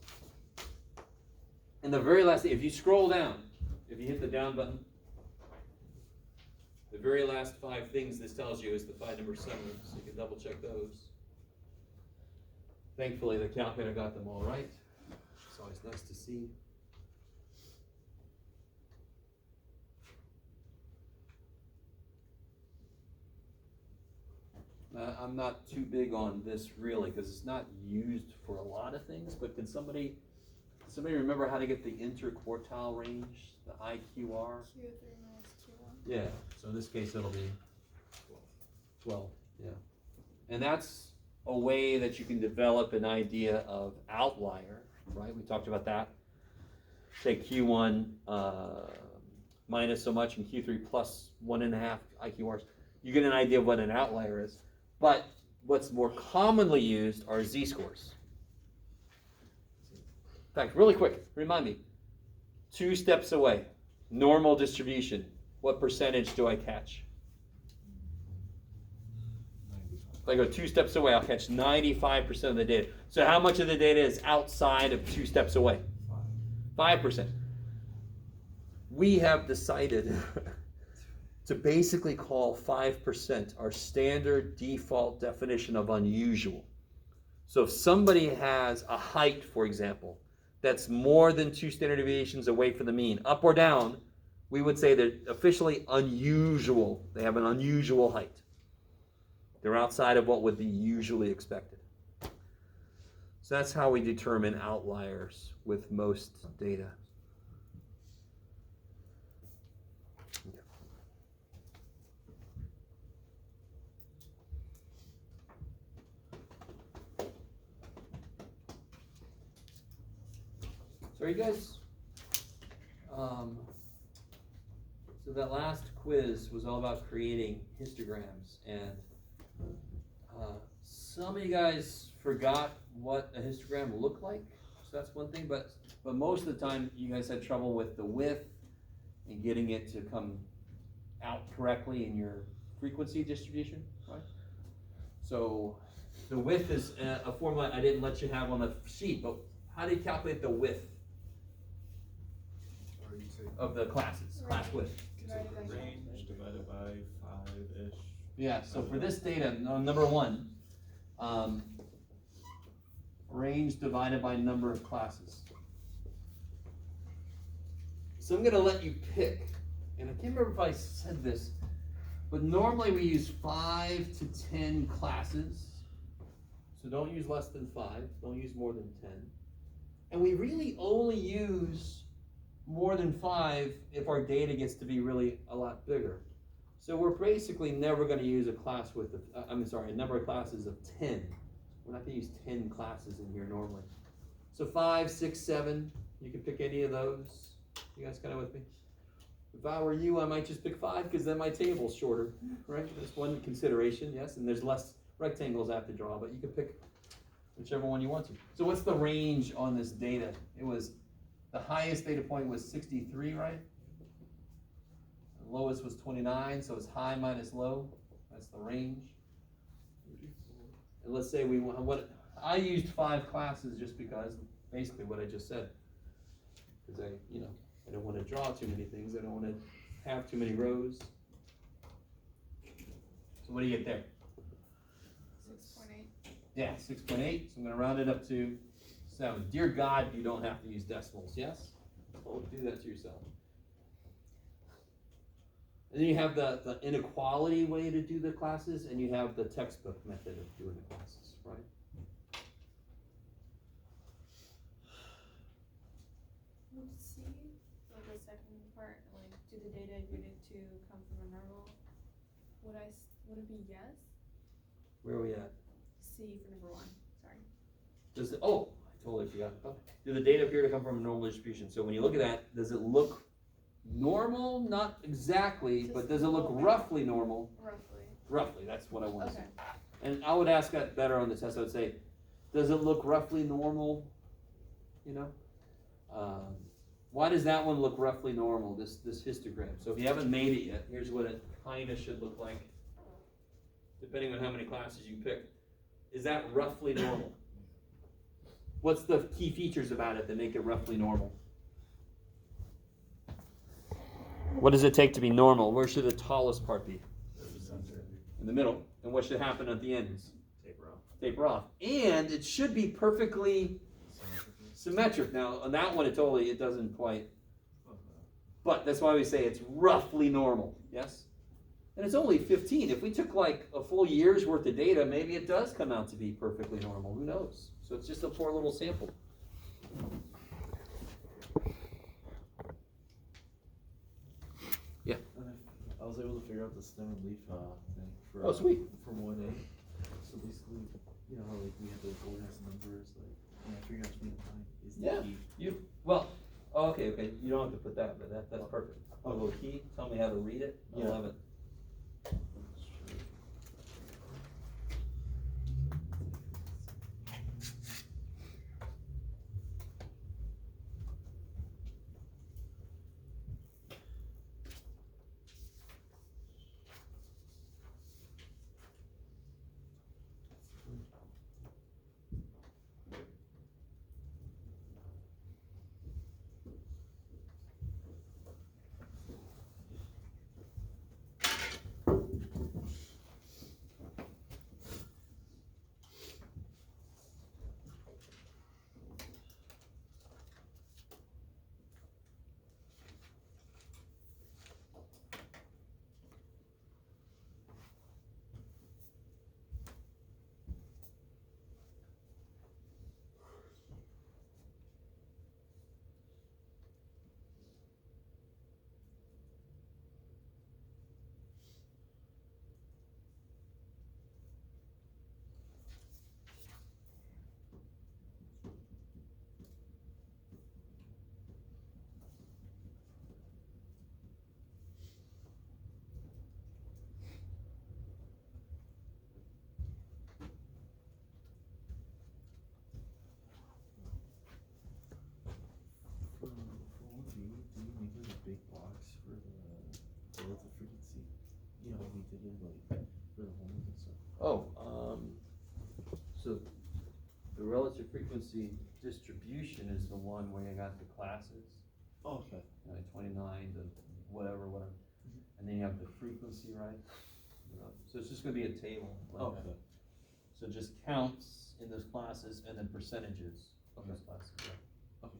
And the very last thing, if you scroll down, if you hit the down button, the very last 5 things this tells you is the 5 number summary, so you can double check those. Thankfully, the calculator got them all right. It's always nice to see. I'm not too big on this really, because it's not used for a lot of things, but can somebody remember how to get the interquartile range, the IQR? Q3 minus Q1. Yeah, so in this case it'll be 12, yeah. And that's a way that you can develop an idea of outlier, right? We talked about that. Say Q1 minus so much and Q3 plus 1.5 IQRs. You get an idea of what an outlier is. But what's more commonly used are z-scores. In fact, really quick, remind me, 2 steps away, normal distribution. what percentage do I catch? If I go 2 steps away, I'll catch 95% of the data. So how much of the data is outside of 2 steps away? 5%. We have decided to basically call 5% our standard default definition of unusual. So if somebody has a height, for example, that's more than 2 standard deviations away from the mean, up or down, we would say they're officially unusual. They have an unusual height. They're outside of what would be usually expected. So that's how we determine outliers with most data. So are you guys, so that last quiz was all about creating histograms, and some of you guys forgot what a histogram looked like, so that's one thing, but most of the time you guys had trouble with the width and getting it to come out correctly in your frequency distribution, right? So the width is a formula I didn't let you have on the sheet, but how do you calculate the width of the classes, class width? Divided by Range divided by 5-ish. Yeah, so for this data, number 1, range divided by number of classes. So I'm gonna let you pick, and I can't remember if I said this, but normally we use 5 to 10 classes. So don't use less than 5, don't use more than 10. And we really only use more than 5 if our data gets to be really a lot bigger. So we're basically never going to use a class with, a number of classes of 10. We're not going to use 10 classes in here normally. So 5, 6, 7, you can pick any of those. You guys kind of with me? If I were you, I might just pick 5 because then my table's shorter, right? That's one consideration, yes, and there's less rectangles I have to draw, but you can pick whichever one you want to. So what's the range on this data? It was, the highest data point was 63, right? The lowest was 29, so it's high minus low. That's the range. And let's say we want, I used 5 classes just because, basically what I just said. Because I don't want to draw too many things. I don't want to have too many rows. So what do you get there? 6.8. Yeah, 6.8. So I'm going to round it up to 7. Dear God, you don't have to use decimals, yes? Don't do that to yourself. And then you have the inequality way to do the classes, and you have the textbook method of doing the classes, right? Let's see, for the second part, like, do the data unit to come from a normal? Would it be yes? Where are we at? C for number 1, sorry. Does it, oh, I totally forgot. Oh, do the data appear to come from a normal distribution? So when you look at that, does it look normal? Not exactly, but does it look roughly normal? Roughly. Roughly, that's what I want to Okay. say. And I would ask that better on the test. I would say, does it look roughly normal? Why does that one look roughly normal, this histogram? So if you haven't made it yet, here's what it kind of should look like, depending on how many classes you pick. Is that roughly normal? What's the key features about it that make it roughly normal? What does it take to be normal? Where should the tallest part be? In the middle. And what should happen at the ends? Taper off. Taper off. And it should be perfectly symmetric. Now, on that one, it doesn't quite. But that's why we say it's roughly normal. Yes? And it's only 15. If we took like a full year's worth of data, maybe it does come out to be perfectly normal. Who knows? So it's just a poor little sample. Yeah. I was able to figure out the stem and leaf thing for Oh, sweet. from 1A. So basically, you know how like we have those organized numbers, like figuring out 29 is the Yeah. key. Okay. You don't have to put that, but that's perfect. A little key. Tell me how to read it. I Yeah. love it. give, like, for the homes and stuff? Oh, so the relative frequency distribution is the one where you got the classes, Oh, okay. like 29 to whatever. And then you have the frequency, right? So it's just gonna be a table. like Oh, that. okay. So just counts in those classes and then percentages of those classes. yeah. Okay.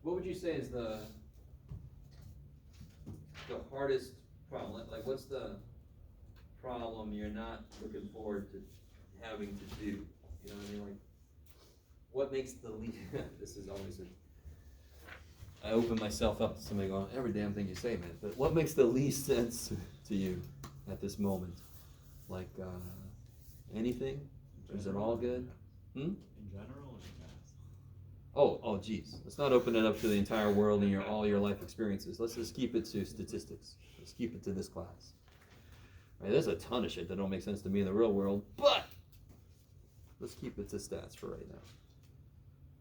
What would you say is the hardest problem? Like, what's the problem you're not looking forward to having to do? You know what I mean? Like, what makes the least? This is always I open myself up to somebody going, every damn thing you say, man. But what makes the least sense to you at this moment? Like, anything? Is it all good? In general or in math? Oh, geez. Let's not open it up to the entire world and all your life experiences. Let's just keep it to statistics. Let's keep it to this class. Right, there's a ton of shit that don't make sense to me in the real world, but let's keep it to stats for right now.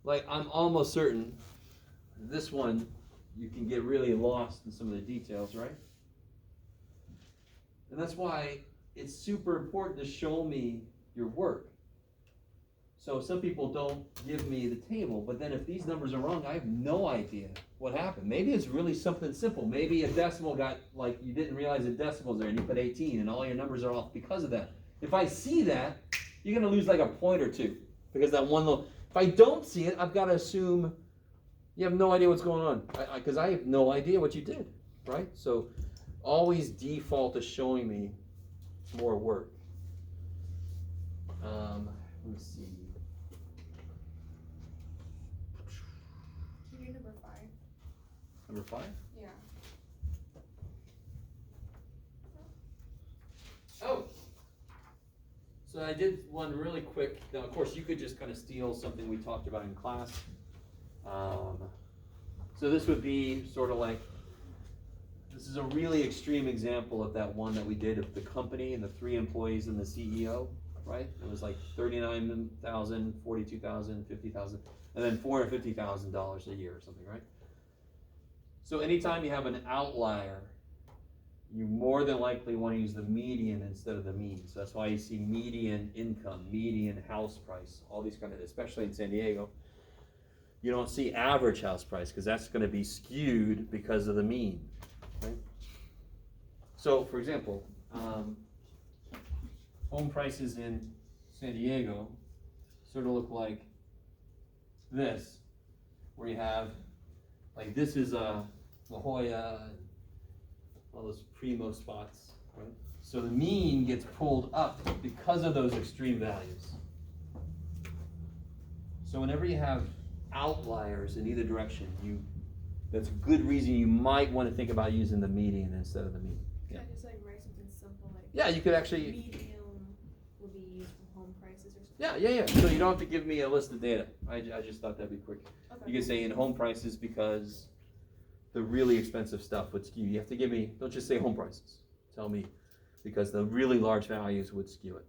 Like, I'm almost certain this one, you can get really lost in some of the details, right? And that's why it's super important to show me your work. So some people don't give me the table, but then if these numbers are wrong, I have no idea what happened. Maybe it's really something simple. Maybe a decimal got, like, you didn't realize a decimal's there and you put 18 and all your numbers are off because of that. If I see that, you're gonna lose like a point or two because that one little, if I don't see it, I've gotta assume you have no idea what's going on, because I have no idea what you did, right? So always default to showing me more work. Let me see. Can you do number 5? Number 5? Yeah. Oh! So I did one really quick. Now, of course, you could just kind of steal something we talked about in class. So this would be sort of like, this is a really extreme example of that one that we did of the company and the 3 employees and the CEO, right? It was like $39,000, $42,000, $50,000, and then $450,000 a year or something, right? So anytime you have an outlier, you more than likely want to use the median instead of the mean. So that's why you see median income, median house price, all these kind of, especially in San Diego. You don't see average house price because that's going to be skewed because of the mean, right? So, for example, home prices in San Diego sort of look like this, where you have, like, this is La Jolla, all those primo spots, right? So the mean gets pulled up because of those extreme values. So whenever you have outliers in either direction, that's a good reason you might want to think about using the median instead of the mean. Can I just like write something simple like? Yeah, you could actually. Median would be used for home prices or something. Yeah. So you don't have to give me a list of data. I just thought that'd be quick. Okay. You could say in home prices because the really expensive stuff would skew. You have to give me. Don't just say home prices. Tell me because the really large values would skew it.